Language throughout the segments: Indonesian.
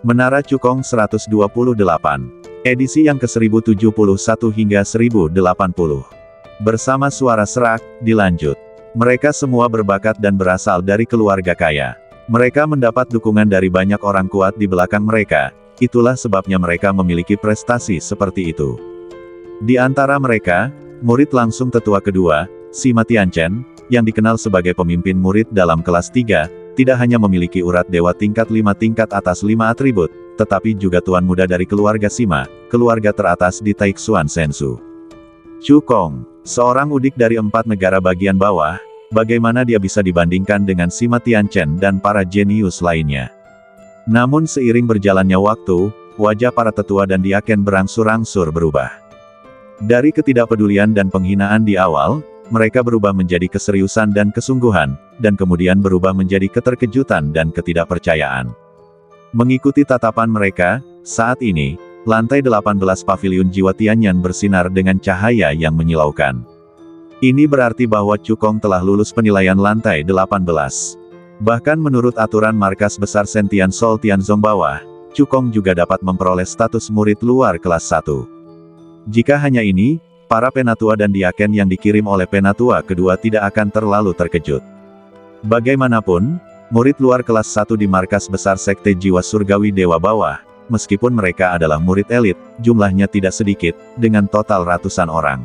Menara Cukong 128. Edisi yang ke-1071 hingga 1080. Bersama suara serak, dilanjut. Mereka semua berbakat dan berasal dari keluarga kaya. Mereka mendapat dukungan dari banyak orang kuat di belakang mereka, itulah sebabnya mereka memiliki prestasi seperti itu. Di antara mereka, murid langsung tetua kedua, Sima Tianchen, yang dikenal sebagai pemimpin murid dalam kelas 3, tidak hanya memiliki urat dewa tingkat 5 tingkat atas 5 atribut, tetapi juga tuan muda dari keluarga Sima, keluarga teratas di Taixuan Sensu. Cukong, seorang udik dari 4 negara bagian bawah, bagaimana dia bisa dibandingkan dengan Sima Tianchen dan para jenius lainnya. Namun seiring berjalannya waktu, wajah para tetua dan diaken berangsur-angsur berubah. Dari ketidakpedulian dan penghinaan di awal, mereka berubah menjadi keseriusan dan kesungguhan, dan kemudian berubah menjadi keterkejutan dan ketidakpercayaan. Mengikuti tatapan mereka, saat ini, lantai 18 paviliun Jiwa Tianyan bersinar dengan cahaya yang menyilaukan. Ini berarti bahwa Cukong telah lulus penilaian lantai 18. Bahkan menurut aturan markas besar Sentian Sol Tianzong bawah, Cukong juga dapat memperoleh status murid luar kelas 1. Jika hanya ini, para penatua dan diaken yang dikirim oleh penatua kedua tidak akan terlalu terkejut. Bagaimanapun, murid luar kelas 1 di markas besar Sekte Jiwa Surgawi Dewa Bawah, meskipun mereka adalah murid elit, jumlahnya tidak sedikit, dengan total ratusan orang.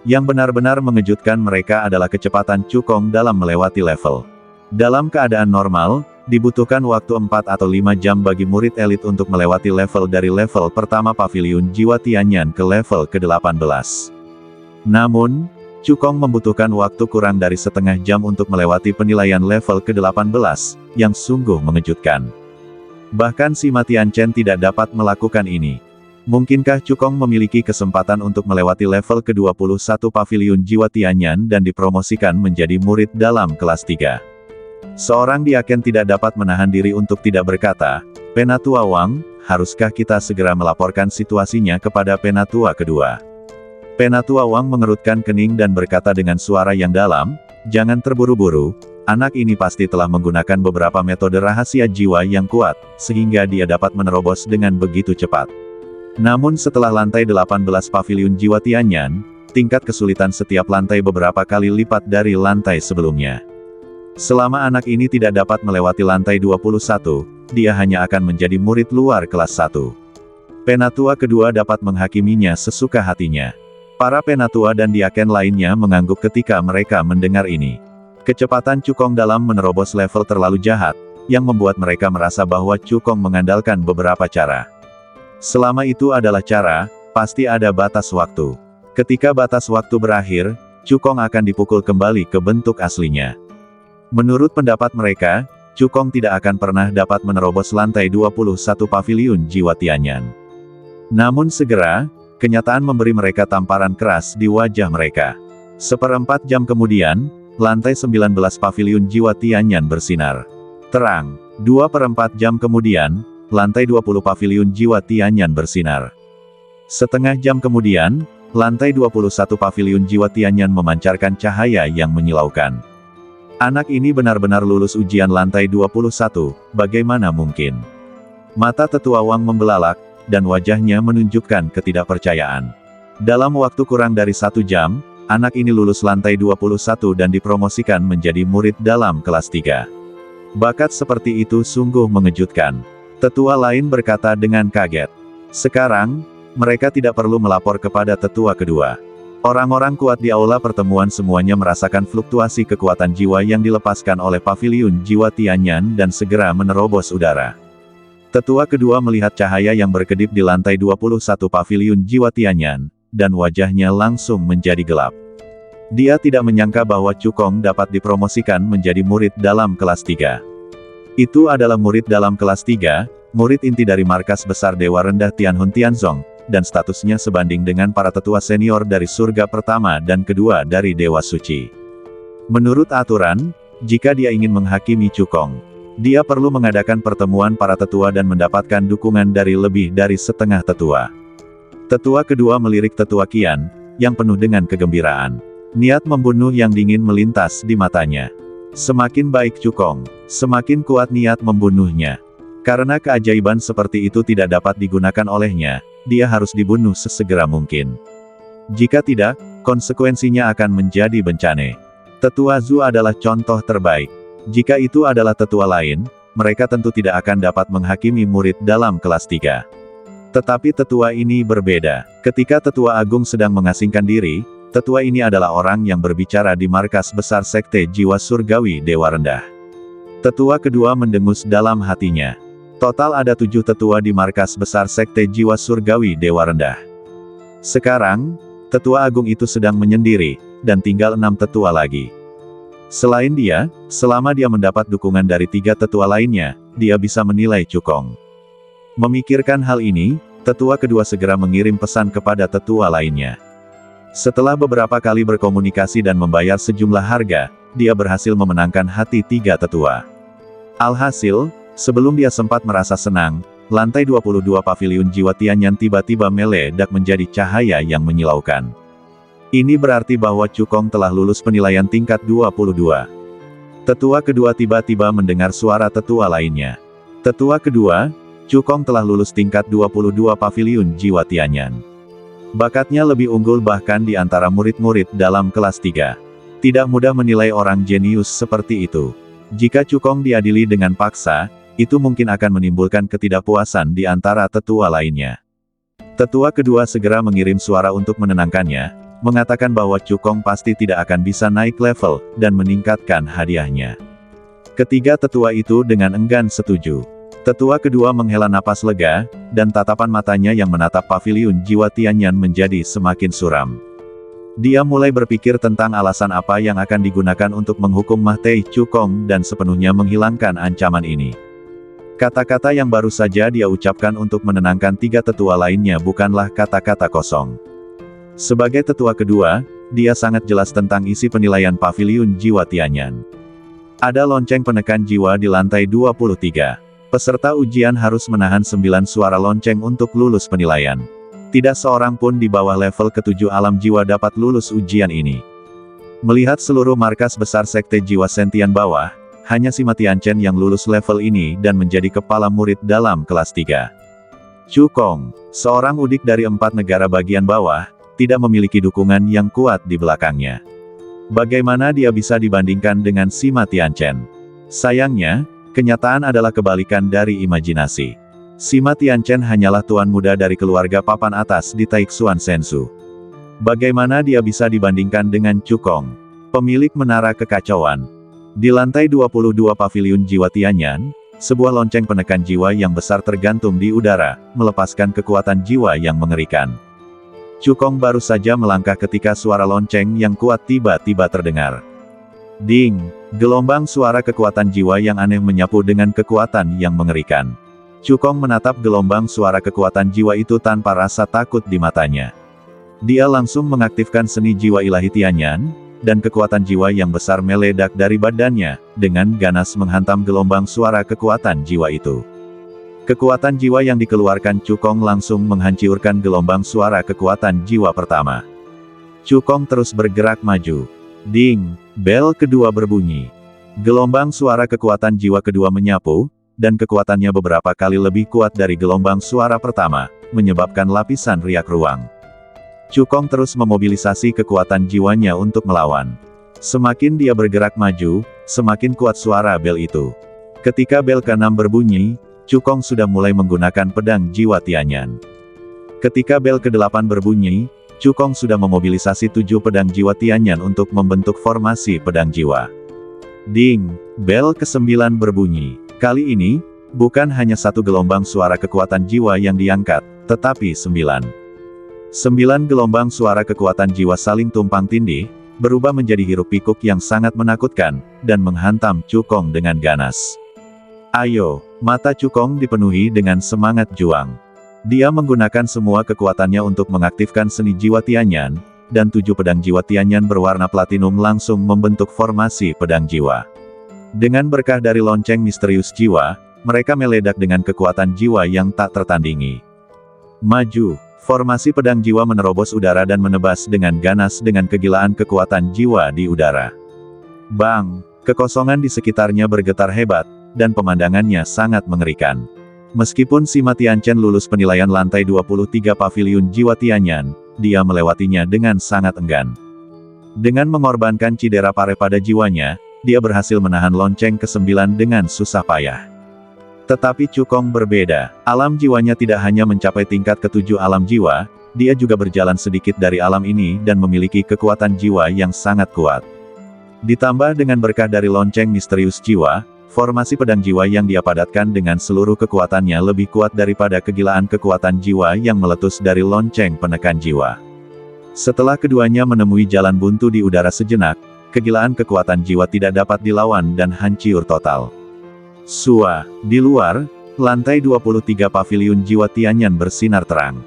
Yang benar-benar mengejutkan mereka adalah kecepatan Cukong dalam melewati level. Dalam keadaan normal, dibutuhkan waktu 4 atau 5 jam bagi murid elit untuk melewati level dari level pertama Paviliun Jiwa Tianyan ke level ke-18. Namun, Cukong membutuhkan waktu kurang dari setengah jam untuk melewati penilaian level ke-18, yang sungguh mengejutkan. Bahkan Sima Tianchen tidak dapat melakukan ini. Mungkinkah Cukong memiliki kesempatan untuk melewati level ke-21 Paviliun Jiwa Tianyan dan dipromosikan menjadi murid dalam kelas 3? Seorang diaken tidak dapat menahan diri untuk tidak berkata, "Penatua Wang, haruskah kita segera melaporkan situasinya kepada penatua kedua?" Penatua Wang mengerutkan kening dan berkata dengan suara yang dalam, "Jangan terburu-buru, anak ini pasti telah menggunakan beberapa metode rahasia jiwa yang kuat, sehingga dia dapat menerobos dengan begitu cepat." Namun setelah lantai 18 Paviliun Jiwa Tianyan, tingkat kesulitan setiap lantai beberapa kali lipat dari lantai sebelumnya. Selama anak ini tidak dapat melewati lantai 21, dia hanya akan menjadi murid luar kelas 1. Penatua kedua dapat menghakiminya sesuka hatinya. Para penatua dan diaken lainnya mengangguk ketika mereka mendengar ini. Kecepatan Cukong dalam menerobos level terlalu jahat, yang membuat mereka merasa bahwa Cukong mengandalkan beberapa cara. Selama itu adalah cara, pasti ada batas waktu. Ketika batas waktu berakhir, Cukong akan dipukul kembali ke bentuk aslinya. Menurut pendapat mereka, Cukong tidak akan pernah dapat menerobos lantai 21 Paviliun Jiwa Tianyan. Namun segera, kenyataan memberi mereka tamparan keras di wajah mereka. Seperempat jam kemudian, lantai 19 Paviliun Jiwa Tianyan bersinar terang. 2/4 jam kemudian, lantai 20 Paviliun Jiwa Tianyan bersinar. Setengah jam kemudian, lantai 21 Paviliun Jiwa Tianyan memancarkan cahaya yang menyilaukan. Anak ini benar-benar lulus ujian lantai 21, bagaimana mungkin? Mata tetua Wang membelalak, dan wajahnya menunjukkan ketidakpercayaan. Dalam waktu kurang dari 1 jam, anak ini lulus lantai 21 dan dipromosikan menjadi murid dalam kelas 3. Bakat seperti itu sungguh mengejutkan. Tetua lain berkata dengan kaget. Sekarang, mereka tidak perlu melapor kepada tetua kedua. Orang-orang kuat di aula pertemuan semuanya merasakan fluktuasi kekuatan jiwa yang dilepaskan oleh Paviliun Jiwa Tianyan dan segera menerobos udara. Tetua kedua melihat cahaya yang berkedip di lantai 21 Paviliun Jiwa Tianyan, dan wajahnya langsung menjadi gelap. Dia tidak menyangka bahwa Cukong dapat dipromosikan menjadi murid dalam kelas 3. Itu adalah murid dalam kelas 3, murid inti dari markas besar Dewa Rendah Tianhun Tianzong, dan statusnya sebanding dengan para tetua senior dari surga pertama dan kedua dari Dewa Suci. Menurut aturan, jika dia ingin menghakimi Cukong, dia perlu mengadakan pertemuan para tetua dan mendapatkan dukungan dari lebih dari setengah tetua. Tetua kedua melirik tetua Qian, yang penuh dengan kegembiraan. Niat membunuh yang dingin melintas di matanya. Semakin baik Cukong, semakin kuat niat membunuhnya. Karena keajaiban seperti itu tidak dapat digunakan olehnya, dia harus dibunuh sesegera mungkin. Jika tidak, konsekuensinya akan menjadi bencana. Tetua Zhu adalah contoh terbaik. Jika itu adalah tetua lain, mereka tentu tidak akan dapat menghakimi murid dalam kelas 3. Tetapi tetua ini berbeda. Ketika tetua agung sedang mengasingkan diri, tetua ini adalah orang yang berbicara di markas besar sekte jiwa surgawi Dewa Rendah. Tetua kedua mendengus dalam hatinya. Total ada 7 tetua di markas besar sekte jiwa surgawi Dewa Rendah. Sekarang, tetua agung itu sedang menyendiri, dan tinggal 6 tetua lagi. Selain dia, selama dia mendapat dukungan dari 3 tetua lainnya, dia bisa menilai Cukong. Memikirkan hal ini, tetua kedua segera mengirim pesan kepada tetua lainnya. Setelah beberapa kali berkomunikasi dan membayar sejumlah harga, dia berhasil memenangkan hati 3 tetua. Alhasil, sebelum dia sempat merasa senang, lantai 22 paviliun jiwa Tianyan tiba-tiba meledak menjadi cahaya yang menyilaukan. Ini berarti bahwa Cukong telah lulus penilaian tingkat 22. Tetua kedua tiba-tiba mendengar suara tetua lainnya. Tetua kedua, Cukong telah lulus tingkat 22 paviliun jiwa Tianyan. Bakatnya lebih unggul bahkan di antara murid-murid dalam kelas 3. Tidak mudah menilai orang jenius seperti itu. Jika Cukong diadili dengan paksa, itu mungkin akan menimbulkan ketidakpuasan di antara tetua lainnya. Tetua kedua segera mengirim suara untuk menenangkannya, mengatakan bahwa Cukong pasti tidak akan bisa naik level, dan meningkatkan hadiahnya. Ketiga tetua itu dengan enggan setuju. Tetua kedua menghela napas lega, dan tatapan matanya yang menatap paviliun jiwa Tianyan menjadi semakin suram. Dia mulai berpikir tentang alasan apa yang akan digunakan untuk menghukum Ma Tei Cukong dan sepenuhnya menghilangkan ancaman ini. Kata-kata yang baru saja dia ucapkan untuk menenangkan 3 tetua lainnya bukanlah kata-kata kosong. Sebagai tetua kedua, dia sangat jelas tentang isi penilaian paviliun jiwa Tianyan. Ada lonceng penekan jiwa di lantai 23. Peserta ujian harus menahan 9 suara lonceng untuk lulus penilaian. Tidak seorang pun di bawah level ke-7 alam jiwa dapat lulus ujian ini. Melihat seluruh markas besar sekte jiwa sentian bawah, hanya Sima Tianchen yang lulus level ini dan menjadi kepala murid dalam kelas 3. Cukong, seorang udik dari 4 negara bagian bawah, tidak memiliki dukungan yang kuat di belakangnya. Bagaimana dia bisa dibandingkan dengan Sima Tianchen? Sayangnya, kenyataan adalah kebalikan dari imajinasi. Sima Tianchen hanyalah tuan muda dari keluarga papan atas di Taixuan Sensu. Bagaimana dia bisa dibandingkan dengan Cukong, pemilik menara kekacauan? Di lantai 22 paviliun jiwa Tianyan, sebuah lonceng penekan jiwa yang besar tergantung di udara, melepaskan kekuatan jiwa yang mengerikan. Cukong baru saja melangkah ketika suara lonceng yang kuat tiba-tiba terdengar. Ding! Gelombang suara kekuatan jiwa yang aneh menyapu dengan kekuatan yang mengerikan. Cukong menatap gelombang suara kekuatan jiwa itu tanpa rasa takut di matanya. Dia langsung mengaktifkan seni jiwa ilahi Tianyan, dan kekuatan jiwa yang besar meledak dari badannya, dengan ganas menghantam gelombang suara kekuatan jiwa itu. Kekuatan jiwa yang dikeluarkan Cukong langsung menghancurkan gelombang suara kekuatan jiwa pertama. Cukong terus bergerak maju. Ding! Bel kedua berbunyi. Gelombang suara kekuatan jiwa kedua menyapu, dan kekuatannya beberapa kali lebih kuat dari gelombang suara pertama, menyebabkan lapisan riak ruang. Cukong terus memobilisasi kekuatan jiwanya untuk melawan. Semakin dia bergerak maju, semakin kuat suara bel itu. Ketika bel ke-6 berbunyi, Cukong sudah mulai menggunakan pedang jiwa Tianyan. Ketika bel ke-8 berbunyi, Cukong sudah memobilisasi 7 pedang jiwa Tianyan untuk membentuk formasi pedang jiwa. Ding! Bel ke-9 berbunyi. Kali ini, bukan hanya satu gelombang suara kekuatan jiwa yang diangkat, tetapi 9 gelombang suara kekuatan jiwa saling tumpang tindih, berubah menjadi hiruk-pikuk yang sangat menakutkan, dan menghantam Cukong dengan ganas. Ayo! Mata Cukong dipenuhi dengan semangat juang. Dia menggunakan semua kekuatannya untuk mengaktifkan seni jiwa Tianyan, dan 7 pedang jiwa Tianyan berwarna platinum langsung membentuk formasi pedang jiwa. Dengan berkah dari lonceng misterius jiwa, mereka meledak dengan kekuatan jiwa yang tak tertandingi. Maju! Formasi pedang jiwa menerobos udara dan menebas dengan ganas dengan kegilaan kekuatan jiwa di udara. Bang! Kekosongan di sekitarnya bergetar hebat, dan pemandangannya sangat mengerikan. Meskipun Sima Tianchen lulus penilaian lantai 23 Paviliun Jiwa Tianyan, dia melewatinya dengan sangat enggan. Dengan mengorbankan cedera parah pada jiwanya, dia berhasil menahan lonceng ke-9 dengan susah payah. Tetapi Cukong berbeda, alam jiwanya tidak hanya mencapai tingkat ke-7 alam jiwa, dia juga berjalan sedikit dari alam ini dan memiliki kekuatan jiwa yang sangat kuat. Ditambah dengan berkah dari lonceng misterius jiwa, formasi pedang jiwa yang dia padatkan dengan seluruh kekuatannya lebih kuat daripada kegilaan kekuatan jiwa yang meletus dari lonceng penekan jiwa. Setelah keduanya menemui jalan buntu di udara sejenak, kegilaan kekuatan jiwa tidak dapat dilawan dan hancur total. Sua, di luar, lantai 23 Paviliun Jiwa Tianyan bersinar terang.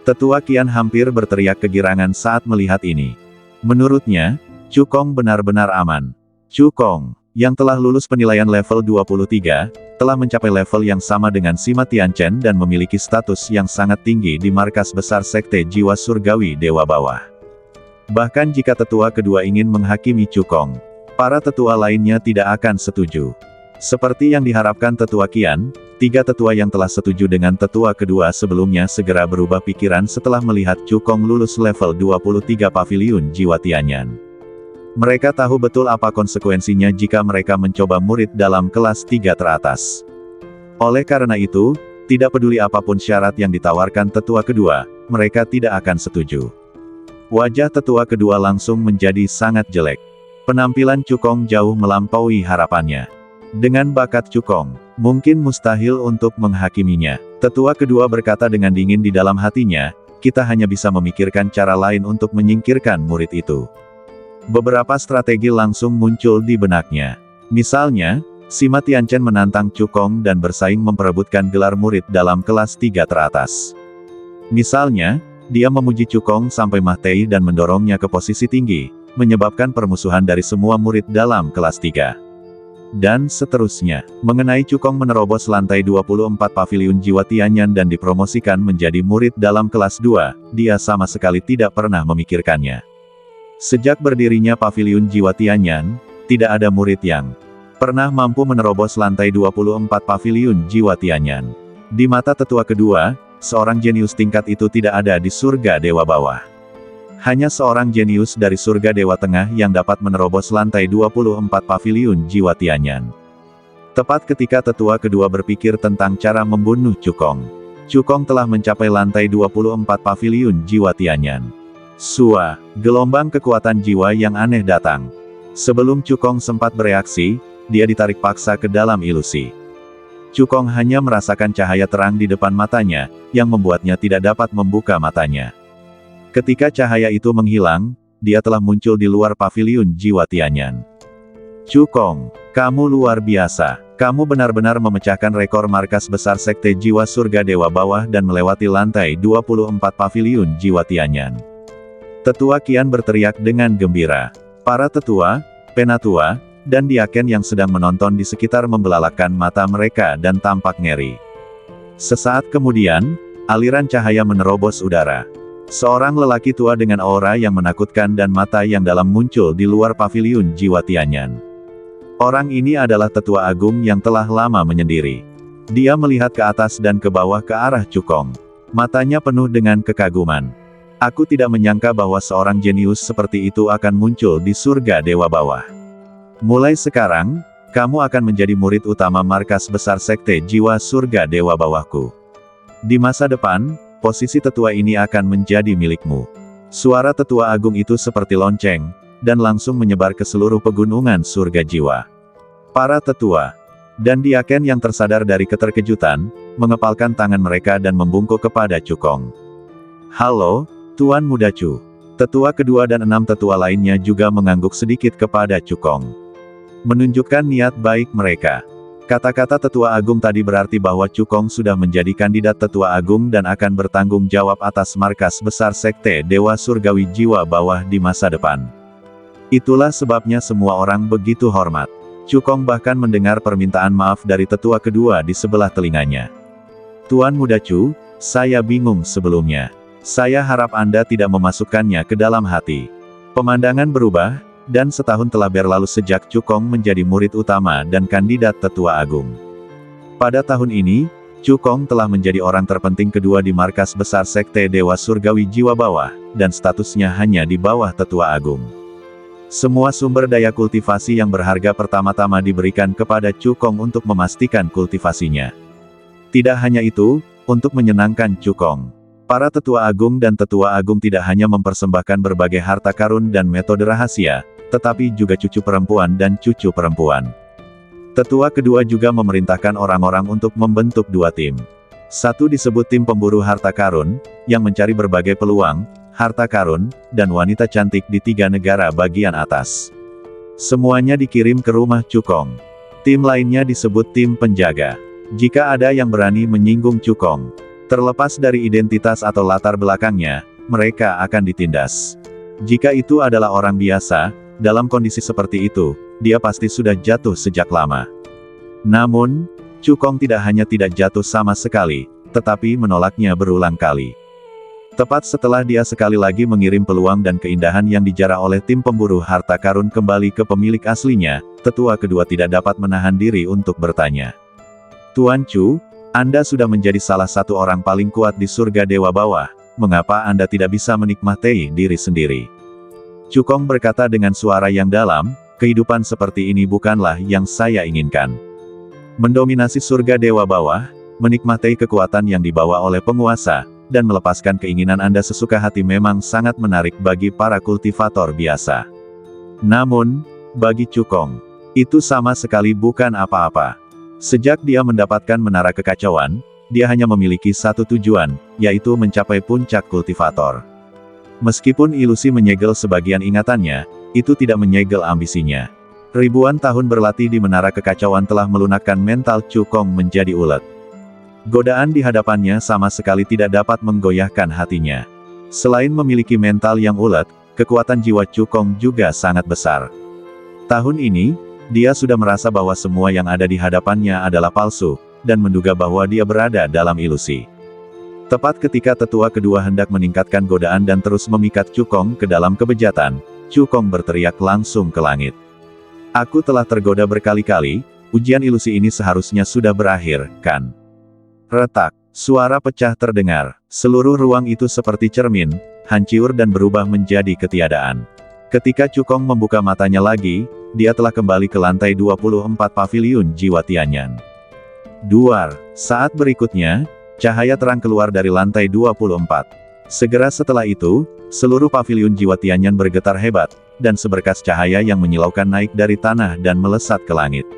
Tetua Qian hampir berteriak kegirangan saat melihat ini. Menurutnya, Cukong benar-benar aman. Cukong, yang telah lulus penilaian level 23, telah mencapai level yang sama dengan Sima Tianchen dan memiliki status yang sangat tinggi di markas besar Sekte Jiwa Surgawi Dewa Bawah. Bahkan jika tetua kedua ingin menghakimi Cukong, para tetua lainnya tidak akan setuju. Seperti yang diharapkan tetua Qian, 3 tetua yang telah setuju dengan tetua kedua sebelumnya segera berubah pikiran setelah melihat Cukong lulus level 23 Paviliun Jiwa Tianyan. Mereka tahu betul apa konsekuensinya jika mereka mencoba murid dalam kelas 3 teratas. Oleh karena itu, tidak peduli apapun syarat yang ditawarkan tetua kedua, mereka tidak akan setuju. Wajah tetua kedua langsung menjadi sangat jelek. Penampilan Cukong jauh melampaui harapannya. Dengan bakat Cukong, mungkin mustahil untuk menghakiminya. Tetua kedua berkata dengan dingin di dalam hatinya, kita hanya bisa memikirkan cara lain untuk menyingkirkan murid itu. Beberapa strategi langsung muncul di benaknya. Misalnya, Sima Tianchen menantang Cukong dan bersaing memperebutkan gelar murid dalam kelas 3 teratas. Misalnya, dia memuji Cukong sampai mati dan mendorongnya ke posisi tinggi, menyebabkan permusuhan dari semua murid dalam kelas 3. Dan seterusnya, mengenai Cukong menerobos lantai 24 Paviliun Jiwa Tianyan dan dipromosikan menjadi murid dalam kelas 2, dia sama sekali tidak pernah memikirkannya. Sejak berdirinya Paviliun Jiwa Tianyan, tidak ada murid yang pernah mampu menerobos lantai 24 Paviliun Jiwa Tianyan. Di mata tetua kedua, seorang jenius tingkat itu tidak ada di surga Dewa Bawah. Hanya seorang jenius dari surga Dewa Tengah yang dapat menerobos lantai 24 Paviliun Jiwa Tianyan. Tepat ketika tetua kedua berpikir tentang cara membunuh Cukong, Cukong telah mencapai lantai 24 Paviliun Jiwa Tianyan. Sua, gelombang kekuatan jiwa yang aneh datang. Sebelum Cukong sempat bereaksi, dia ditarik paksa ke dalam ilusi. Cukong hanya merasakan cahaya terang di depan matanya, yang membuatnya tidak dapat membuka matanya. Ketika cahaya itu menghilang, dia telah muncul di luar Paviliun Jiwa Tianyan. Cukong, kamu luar biasa. Kamu benar-benar memecahkan rekor markas besar Sekte Jiwa Surga Dewa Bawah dan melewati lantai 24 Paviliun Jiwa Tianyan. Tetua Qian berteriak dengan gembira. Para tetua, penatua, dan diaken yang sedang menonton di sekitar membelalakkan mata mereka dan tampak ngeri. Sesaat kemudian, aliran cahaya menerobos udara. Seorang lelaki tua dengan aura yang menakutkan dan mata yang dalam muncul di luar Paviliun Jiwa Tianyan. Orang ini adalah tetua agung yang telah lama menyendiri. Dia melihat ke atas dan ke bawah ke arah Cukong. Matanya penuh dengan kekaguman. Aku tidak menyangka bahwa seorang jenius seperti itu akan muncul di surga Dewa Bawah. Mulai sekarang, kamu akan menjadi murid utama markas besar Sekte Jiwa Surga Dewa Bawahku. Di masa depan, posisi tetua ini akan menjadi milikmu. Suara tetua agung itu seperti lonceng, dan langsung menyebar ke seluruh pegunungan surga jiwa. Para tetua dan diaken yang tersadar dari keterkejutan, mengepalkan tangan mereka dan membungkuk kepada Cukong. Halo, Tuan Muda Chu. Tetua kedua dan 6 tetua lainnya juga mengangguk sedikit kepada Cukong. Menunjukkan niat baik mereka. Kata-kata tetua agung tadi berarti bahwa Cukong sudah menjadi kandidat tetua agung dan akan bertanggung jawab atas markas besar Sekte Dewa Surgawi Jiwa Bawah di masa depan. Itulah sebabnya semua orang begitu hormat. Cukong bahkan mendengar permintaan maaf dari tetua kedua di sebelah telinganya. Tuan Muda Chu, saya bingung sebelumnya. Saya harap Anda tidak memasukkannya ke dalam hati. Pemandangan berubah, Dan setahun telah berlalu sejak Cukong menjadi murid utama dan kandidat tetua agung. Pada tahun ini, Cukong telah menjadi orang terpenting kedua di markas besar Sekte Dewa Surgawi Jiwa Bawah, dan statusnya hanya di bawah tetua agung. Semua sumber daya kultivasi yang berharga pertama-tama diberikan kepada Cukong untuk memastikan kultivasinya. Tidak hanya itu, untuk menyenangkan Cukong, para tetua agung dan tetua agung tidak hanya mempersembahkan berbagai harta karun dan metode rahasia, tetapi juga cucu perempuan dan cucu perempuan. Tetua kedua juga memerintahkan orang-orang untuk membentuk dua tim. Satu disebut tim pemburu harta karun, yang mencari berbagai peluang, harta karun, dan wanita cantik di 3 negara bagian atas. Semuanya dikirim ke rumah Cukong. Tim lainnya disebut tim penjaga. Jika ada yang berani menyinggung Cukong, terlepas dari identitas atau latar belakangnya, mereka akan ditindas. Jika itu adalah orang biasa, dalam kondisi seperti itu, dia pasti sudah jatuh sejak lama. Namun, Cukong tidak hanya tidak jatuh sama sekali, tetapi menolaknya berulang kali. Tepat setelah dia sekali lagi mengirim peluang dan keindahan yang dijara oleh tim pemburu harta karun kembali ke pemilik aslinya, tetua kedua tidak dapat menahan diri untuk bertanya. Tuan Chu, Anda sudah menjadi salah satu orang paling kuat di surga Dewa Bawah, mengapa Anda tidak bisa menikmati diri sendiri? Cukong berkata dengan suara yang dalam, kehidupan seperti ini bukanlah yang saya inginkan. Mendominasi surga Dewa Bawah, menikmati kekuatan yang dibawa oleh penguasa, dan melepaskan keinginan Anda sesuka hati memang sangat menarik bagi para kultivator biasa. Namun, bagi Cukong, itu sama sekali bukan apa-apa. Sejak dia mendapatkan menara kekacauan, dia hanya memiliki satu tujuan, yaitu mencapai puncak kultivator. Meskipun ilusi menyegel sebagian ingatannya, itu tidak menyegel ambisinya. Ribuan tahun berlatih di menara kekacauan telah melunakkan mental Cukong menjadi ulet. Godaan di hadapannya sama sekali tidak dapat menggoyahkan hatinya. Selain memiliki mental yang ulet, kekuatan jiwa Cukong juga sangat besar. Tahun ini, dia sudah merasa bahwa semua yang ada di hadapannya adalah palsu, dan menduga bahwa dia berada dalam ilusi. Tepat ketika tetua kedua hendak meningkatkan godaan dan terus memikat Cukong ke dalam kebejatan, Cukong berteriak langsung ke langit. Aku telah tergoda berkali-kali, ujian ilusi ini seharusnya sudah berakhir, kan? Retak, suara pecah terdengar, seluruh ruang itu seperti cermin, hancur dan berubah menjadi ketiadaan. Ketika Cukong membuka matanya lagi, dia telah kembali ke lantai 24 paviliun jiwa Tianyan. Duar, saat berikutnya, cahaya terang keluar dari lantai 24. Segera setelah itu, seluruh paviliun jiwa Tianyan bergetar hebat, dan seberkas cahaya yang menyilaukan naik dari tanah dan melesat ke langit.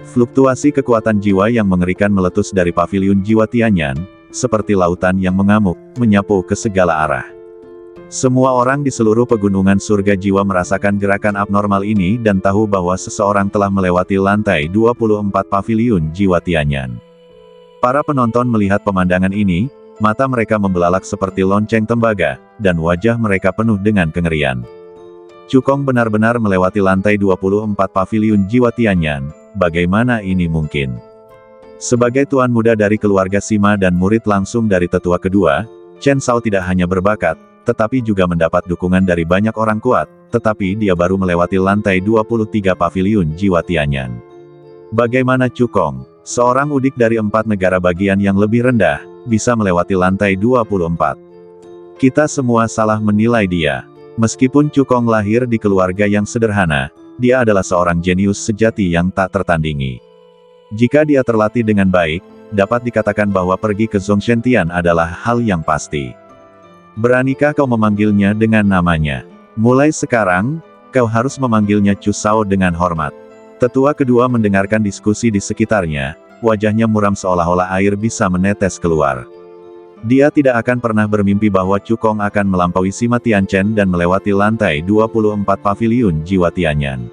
Fluktuasi kekuatan jiwa yang mengerikan meletus dari paviliun jiwa Tianyan, seperti lautan yang mengamuk, menyapu ke segala arah. Semua orang di seluruh pegunungan surga jiwa merasakan gerakan abnormal ini dan tahu bahwa seseorang telah melewati lantai 24 paviliun jiwa Tianyan. Para penonton melihat pemandangan ini, mata mereka membelalak seperti lonceng tembaga, dan wajah mereka penuh dengan kengerian. Cukong benar-benar melewati lantai 24 paviliun jiwa Tianyan, bagaimana ini mungkin? Sebagai tuan muda dari keluarga Sima dan murid langsung dari tetua kedua, Chen Shao tidak hanya berbakat, tetapi juga mendapat dukungan dari banyak orang kuat, tetapi dia baru melewati lantai 23 paviliun jiwa Tianyan. Bagaimana Cukong, seorang udik dari 4 negara bagian yang lebih rendah, bisa melewati lantai 24? Kita semua salah menilai dia. Meskipun Cukong lahir di keluarga yang sederhana, dia adalah seorang jenius sejati yang tak tertandingi. Jika dia terlatih dengan baik, dapat dikatakan bahwa pergi ke Zhongshantian adalah hal yang pasti. Beranikah kau memanggilnya dengan namanya? Mulai sekarang, kau harus memanggilnya Chu Shao dengan hormat. Tetua kedua mendengarkan diskusi di sekitarnya, wajahnya muram seolah-olah air bisa menetes keluar. Dia tidak akan pernah bermimpi bahwa Cukong akan melampaui Sima Tianchen dan melewati lantai 24 paviliun jiwa Tianyan.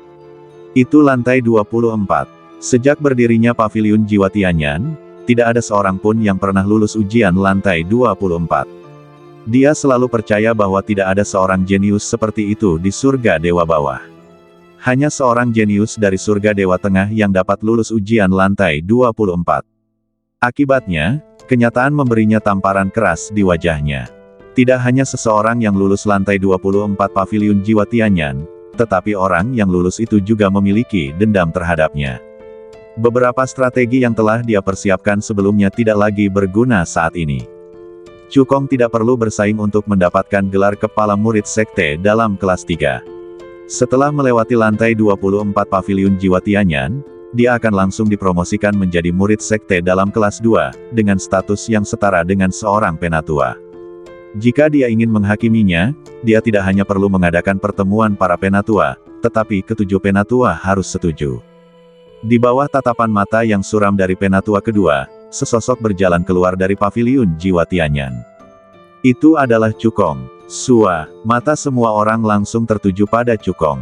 Itu lantai 24. Sejak berdirinya paviliun jiwa Tianyan, tidak ada seorang pun yang pernah lulus ujian lantai 24. Dia selalu percaya bahwa tidak ada seorang jenius seperti itu di surga Dewa Bawah. Hanya seorang jenius dari surga Dewa Tengah yang dapat lulus ujian lantai 24. Akibatnya, kenyataan memberinya tamparan keras di wajahnya. Tidak hanya seseorang yang lulus lantai 24 paviliun jiwa Tianyan, tetapi orang yang lulus itu juga memiliki dendam terhadapnya. Beberapa strategi yang telah dia persiapkan sebelumnya tidak lagi berguna saat ini. Cukong tidak perlu bersaing untuk mendapatkan gelar kepala murid sekte dalam kelas 3. Setelah melewati lantai 24 paviliun Jiwa Tianyan, dia akan langsung dipromosikan menjadi murid sekte dalam kelas 2, dengan status yang setara dengan seorang penatua. Jika dia ingin menghakiminya, dia tidak hanya perlu mengadakan pertemuan para penatua, tetapi ketujuh penatua harus setuju. Di bawah tatapan mata yang suram dari penatua kedua, sesosok berjalan keluar dari paviliun Jiwa Tianyan. Itu adalah Cukong. Sua, mata semua orang langsung tertuju pada Cukong.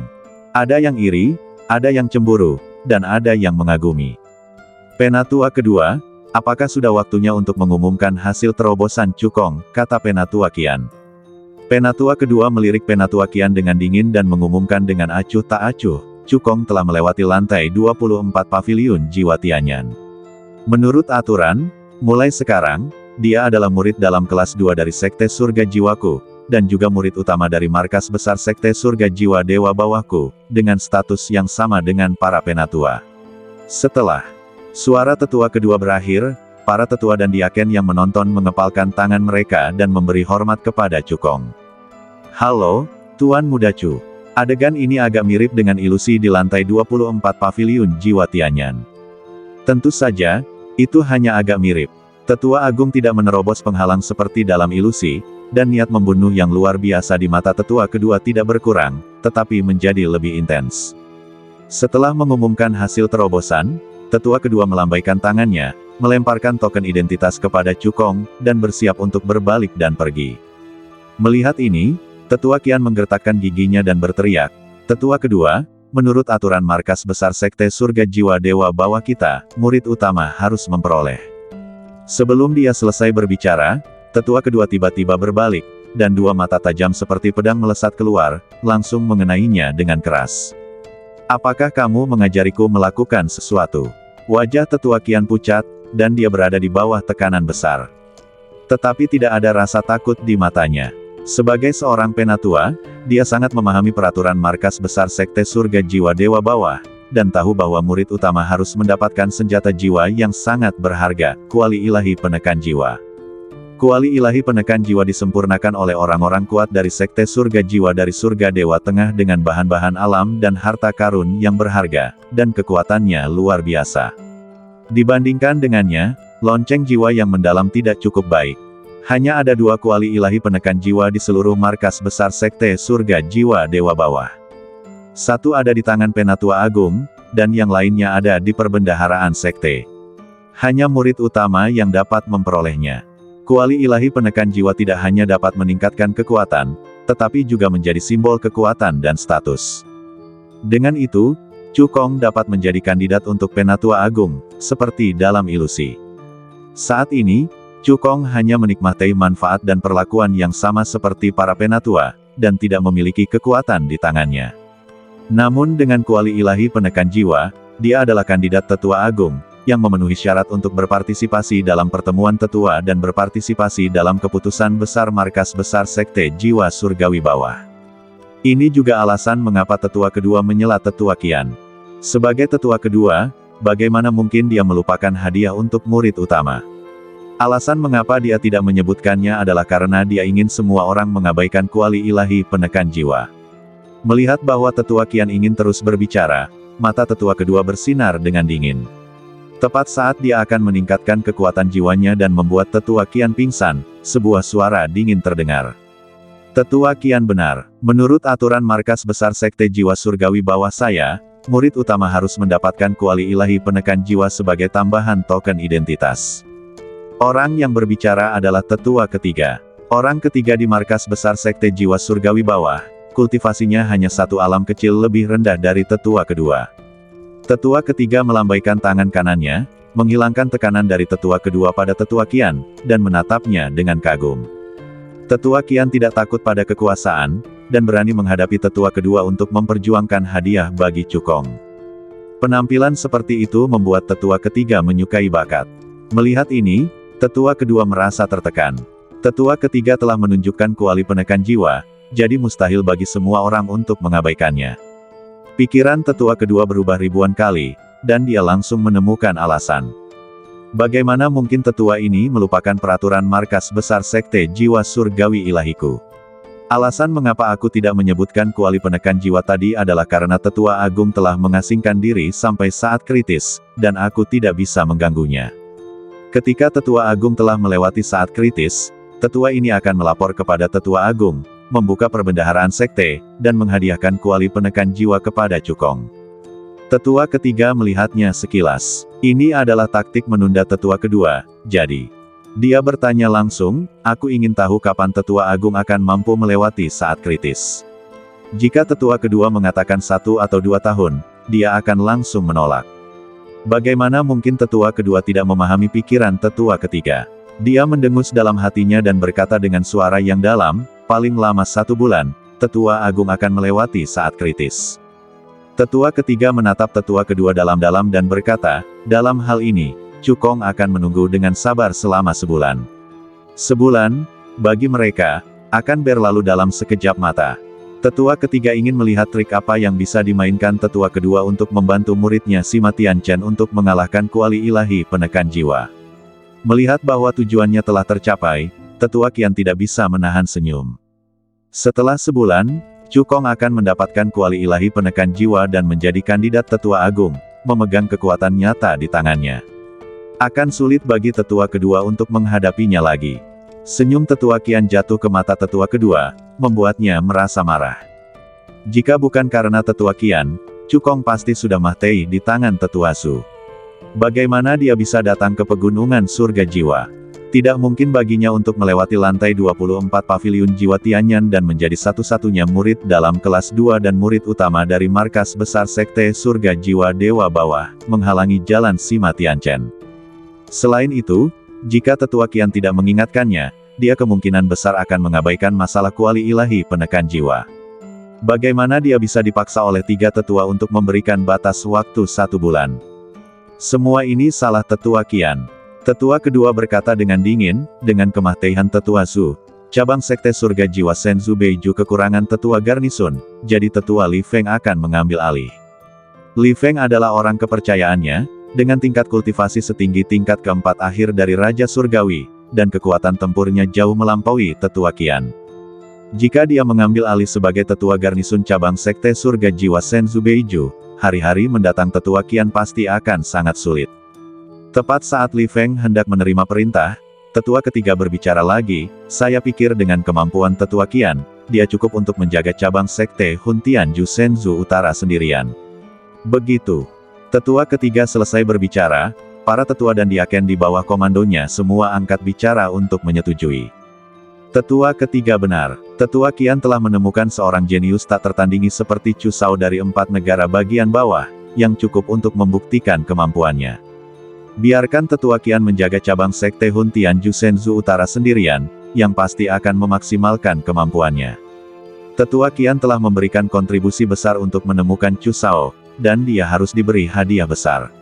Ada yang iri, ada yang cemburu, dan ada yang mengagumi. Penatua kedua, apakah sudah waktunya untuk mengumumkan hasil terobosan Cukong, kata Penatua Qian. Penatua kedua melirik Penatua Qian dengan dingin dan mengumumkan dengan acuh tak acuh, Cukong telah melewati lantai 24 paviliun Jiwa Tianyan. Menurut aturan, mulai sekarang, dia adalah murid dalam kelas 2 dari Sekte Surga Jiwaku, dan juga murid utama dari markas besar Sekte Surga Jiwa Dewa Bawahku, dengan status yang sama dengan para penatua. Setelah suara tetua kedua berakhir, para tetua dan diaken yang menonton mengepalkan tangan mereka dan memberi hormat kepada Cukong. Halo, Tuan Muda Cu. Adegan ini agak mirip dengan ilusi di lantai 24 paviliun Jiwa Tianyan. Tentu saja, itu hanya agak mirip. Tetua Agung tidak menerobos penghalang seperti dalam ilusi, dan niat membunuh yang luar biasa di mata tetua kedua tidak berkurang, tetapi menjadi lebih intens. Setelah mengumumkan hasil terobosan, tetua kedua melambaikan tangannya, melemparkan token identitas kepada Cukong, dan bersiap untuk berbalik dan pergi. Melihat ini, tetua Qian menggertakkan giginya dan berteriak, "Tetua kedua, menurut aturan markas besar Sekte Surga Jiwa Dewa Bawah kita, murid utama harus memperoleh." Sebelum dia selesai berbicara, tetua kedua tiba-tiba berbalik, dan dua mata tajam seperti pedang melesat keluar, langsung mengenainya dengan keras. "Apakah kamu mengajariku melakukan sesuatu?" Wajah tetua Qian pucat, dan dia berada di bawah tekanan besar. Tetapi tidak ada rasa takut di matanya. Sebagai seorang penatua, dia sangat memahami peraturan markas besar Sekte Surga Jiwa Dewa Bawah, dan tahu bahwa murid utama harus mendapatkan senjata jiwa yang sangat berharga, kuali ilahi penekan jiwa. Kuali ilahi penekan jiwa disempurnakan oleh orang-orang kuat dari Sekte Surga Jiwa dari Surga Dewa Tengah dengan bahan-bahan alam dan harta karun yang berharga, dan kekuatannya luar biasa. Dibandingkan dengannya, lonceng jiwa yang mendalam tidak cukup baik. Hanya ada dua kuali ilahi penekan jiwa di seluruh markas besar Sekte Surga Jiwa Dewa Bawah. Satu ada di tangan Penatua Agung, dan yang lainnya ada di perbendaharaan sekte. Hanya murid utama yang dapat memperolehnya. Kuali ilahi penekan jiwa tidak hanya dapat meningkatkan kekuatan, tetapi juga menjadi simbol kekuatan dan status. Dengan itu, Cukong dapat menjadi kandidat untuk Penatua Agung, seperti dalam ilusi. Saat ini, Cukong hanya menikmati manfaat dan perlakuan yang sama seperti para penatua, dan tidak memiliki kekuatan di tangannya. Namun dengan kuali ilahi penekan jiwa, dia adalah kandidat Tetua Agung, yang memenuhi syarat untuk berpartisipasi dalam pertemuan tetua dan berpartisipasi dalam keputusan besar markas besar Sekte Jiwa Surgawi Bawah. Ini juga alasan mengapa tetua kedua menyela tetua Qian. Sebagai tetua kedua, bagaimana mungkin dia melupakan hadiah untuk murid utama? Alasan mengapa dia tidak menyebutkannya adalah karena dia ingin semua orang mengabaikan kuali ilahi penekan jiwa. Melihat bahwa tetua Qian ingin terus berbicara, mata tetua kedua bersinar dengan dingin. Tepat saat dia akan meningkatkan kekuatan jiwanya dan membuat tetua Qian pingsan, sebuah suara dingin terdengar. "Tetua Qian benar. Menurut aturan markas besar Sekte Jiwa Surgawi Bawah saya, murid utama harus mendapatkan kuali ilahi penekan jiwa sebagai tambahan token identitas." Orang yang berbicara adalah tetua ketiga. Orang ketiga di markas besar Sekte Jiwa Surgawi Bawah, kultivasinya hanya satu alam kecil lebih rendah dari tetua kedua. Tetua ketiga melambaikan tangan kanannya, menghilangkan tekanan dari tetua kedua pada tetua Qian, dan menatapnya dengan kagum. Tetua Qian tidak takut pada kekuasaan, dan berani menghadapi tetua kedua untuk memperjuangkan hadiah bagi Cukong. Penampilan seperti itu membuat tetua ketiga menyukai bakat. Melihat ini, tetua kedua merasa tertekan. Tetua ketiga telah menunjukkan kuali penekan jiwa, jadi mustahil bagi semua orang untuk mengabaikannya. Pikiran tetua kedua berubah ribuan kali, dan dia langsung menemukan alasan. Bagaimana mungkin tetua ini melupakan peraturan markas besar Sekte Jiwa Surgawi Ilahiku? Alasan mengapa aku tidak menyebutkan kuali penekan jiwa tadi adalah karena tetua agung telah mengasingkan diri sampai saat kritis, dan aku tidak bisa mengganggunya. Ketika tetua agung telah melewati saat kritis, tetua ini akan melapor kepada tetua agung, membuka perbendaharaan sekte, dan menghadiahkan kuali penekan jiwa kepada Cukong. Tetua ketiga melihatnya sekilas. Ini adalah taktik menunda tetua kedua, jadi dia bertanya langsung, aku ingin tahu kapan tetua agung akan mampu melewati saat kritis. Jika tetua kedua mengatakan 1 atau 2 tahun, dia akan langsung menolak. Bagaimana mungkin tetua kedua tidak memahami pikiran tetua ketiga? Dia mendengus dalam hatinya dan berkata dengan suara yang dalam, paling lama 1 bulan, tetua agung akan melewati saat kritis. Tetua ketiga menatap tetua kedua dalam-dalam dan berkata, dalam hal ini, Cukong akan menunggu dengan sabar selama sebulan. Sebulan, bagi mereka, akan berlalu dalam sekejap mata. Tetua ketiga ingin melihat trik apa yang bisa dimainkan tetua kedua untuk membantu muridnya Sima Tianchen untuk mengalahkan kuali ilahi penekan jiwa. Melihat bahwa tujuannya telah tercapai, tetua kian tidak bisa menahan senyum. Setelah sebulan, Cukong akan mendapatkan kuali ilahi penekan jiwa dan menjadi kandidat tetua agung, memegang kekuatan nyata di tangannya. Akan sulit bagi tetua kedua untuk menghadapinya lagi. Senyum tetua kian jatuh ke mata tetua kedua, membuatnya merasa marah. Jika bukan karena tetua kian, Cukong pasti sudah mati di tangan tetua Su. Bagaimana dia bisa datang ke pegunungan surga jiwa? Tidak mungkin baginya untuk melewati lantai 24 paviliun jiwa Tianyan dan menjadi satu-satunya murid dalam kelas 2 dan murid utama dari markas besar Sekte Surga Jiwa Dewa Bawah, menghalangi jalan Sima Tianchen. Selain itu, jika tetua kian tidak mengingatkannya, dia kemungkinan besar akan mengabaikan masalah kuali ilahi penekan jiwa. Bagaimana dia bisa dipaksa oleh 3 tetua untuk memberikan batas waktu 1 bulan? Semua ini salah tetua kian. Tetua kedua berkata dengan dingin, dengan kematian tetua Su, cabang sekte surga jiwa Senzu Beiju kekurangan tetua garnisun, jadi tetua Li Feng akan mengambil alih. Li Feng adalah orang kepercayaannya, dengan tingkat kultivasi setinggi tingkat keempat akhir dari Raja Surgawi, dan kekuatan tempurnya jauh melampaui tetua kian. Jika dia mengambil alih sebagai tetua garnisun cabang sekte surga jiwa Senzu Beiju, hari-hari mendatang tetua kian pasti akan sangat sulit. Tepat saat Li Feng hendak menerima perintah, tetua ketiga berbicara lagi, saya pikir dengan kemampuan tetua kian, dia cukup untuk menjaga cabang sekte Huntianju Senzu Utara sendirian. Begitu. Tetua ketiga selesai berbicara, para tetua dan diaken di bawah komandonya semua angkat bicara untuk menyetujui. Tetua ketiga benar. Tetua kian telah menemukan seorang jenius tak tertandingi seperti Chu Shao dari 4 negara bagian bawah, yang cukup untuk membuktikan kemampuannya. Biarkan tetua kian menjaga cabang sekte Huntianju Senzu Utara sendirian, yang pasti akan memaksimalkan kemampuannya. Tetua kian telah memberikan kontribusi besar untuk menemukan Chu Shao, dan dia harus diberi hadiah besar.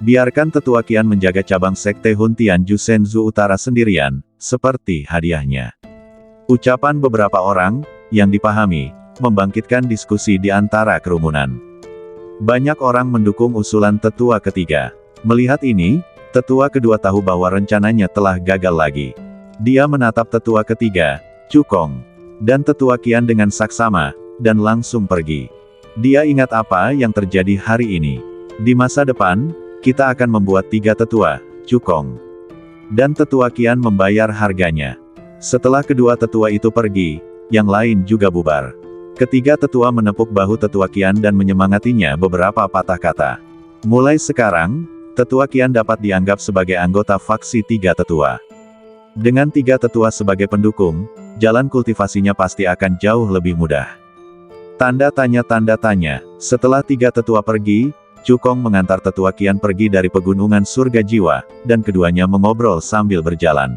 Biarkan tetua kian menjaga cabang sekte Huntianju Senzu Utara sendirian, seperti hadiahnya. Ucapan beberapa orang, yang dipahami, membangkitkan diskusi di antara kerumunan. Banyak orang mendukung usulan tetua ketiga. Melihat ini, tetua kedua tahu bahwa rencananya telah gagal lagi. Dia menatap tetua ketiga, Cukong, dan tetua kian dengan saksama, dan langsung pergi. Dia ingat apa yang terjadi hari ini. Di masa depan, kita akan membuat 3 tetua, Cukong. Dan tetua kian membayar harganya. Setelah kedua tetua itu pergi, yang lain juga bubar. Ketiga tetua menepuk bahu tetua kian dan menyemangatinya beberapa patah kata. Mulai sekarang, tetua kian dapat dianggap sebagai anggota faksi 3 tetua. Dengan 3 tetua sebagai pendukung, jalan kultivasinya pasti akan jauh lebih mudah. Tanda tanya. Setelah 3 tetua pergi, Cukong mengantar tetua kian pergi dari pegunungan surga jiwa, dan keduanya mengobrol sambil berjalan.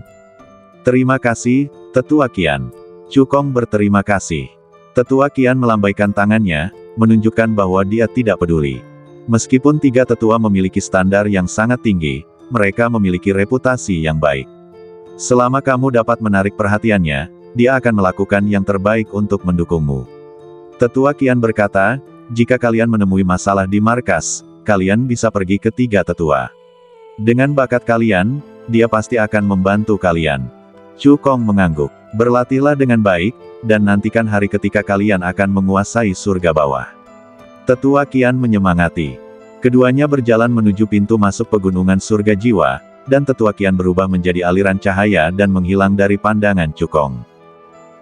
Terima kasih, tetua kian. Cukong berterima kasih. Tetua kian melambaikan tangannya, menunjukkan bahwa dia tidak peduli. Meskipun 3 tetua memiliki standar yang sangat tinggi, mereka memiliki reputasi yang baik. Selama kamu dapat menarik perhatiannya, dia akan melakukan yang terbaik untuk mendukungmu. Tetua Qian berkata, jika kalian menemui masalah di markas, kalian bisa pergi ke 3 tetua. Dengan bakat kalian, dia pasti akan membantu kalian. Chu Kong mengangguk. Berlatihlah dengan baik, dan nantikan hari ketika kalian akan menguasai surga bawah. Tetua Qian menyemangati. Keduanya berjalan menuju pintu masuk pegunungan surga jiwa, dan Tetua Qian berubah menjadi aliran cahaya dan menghilang dari pandangan Chu Kong.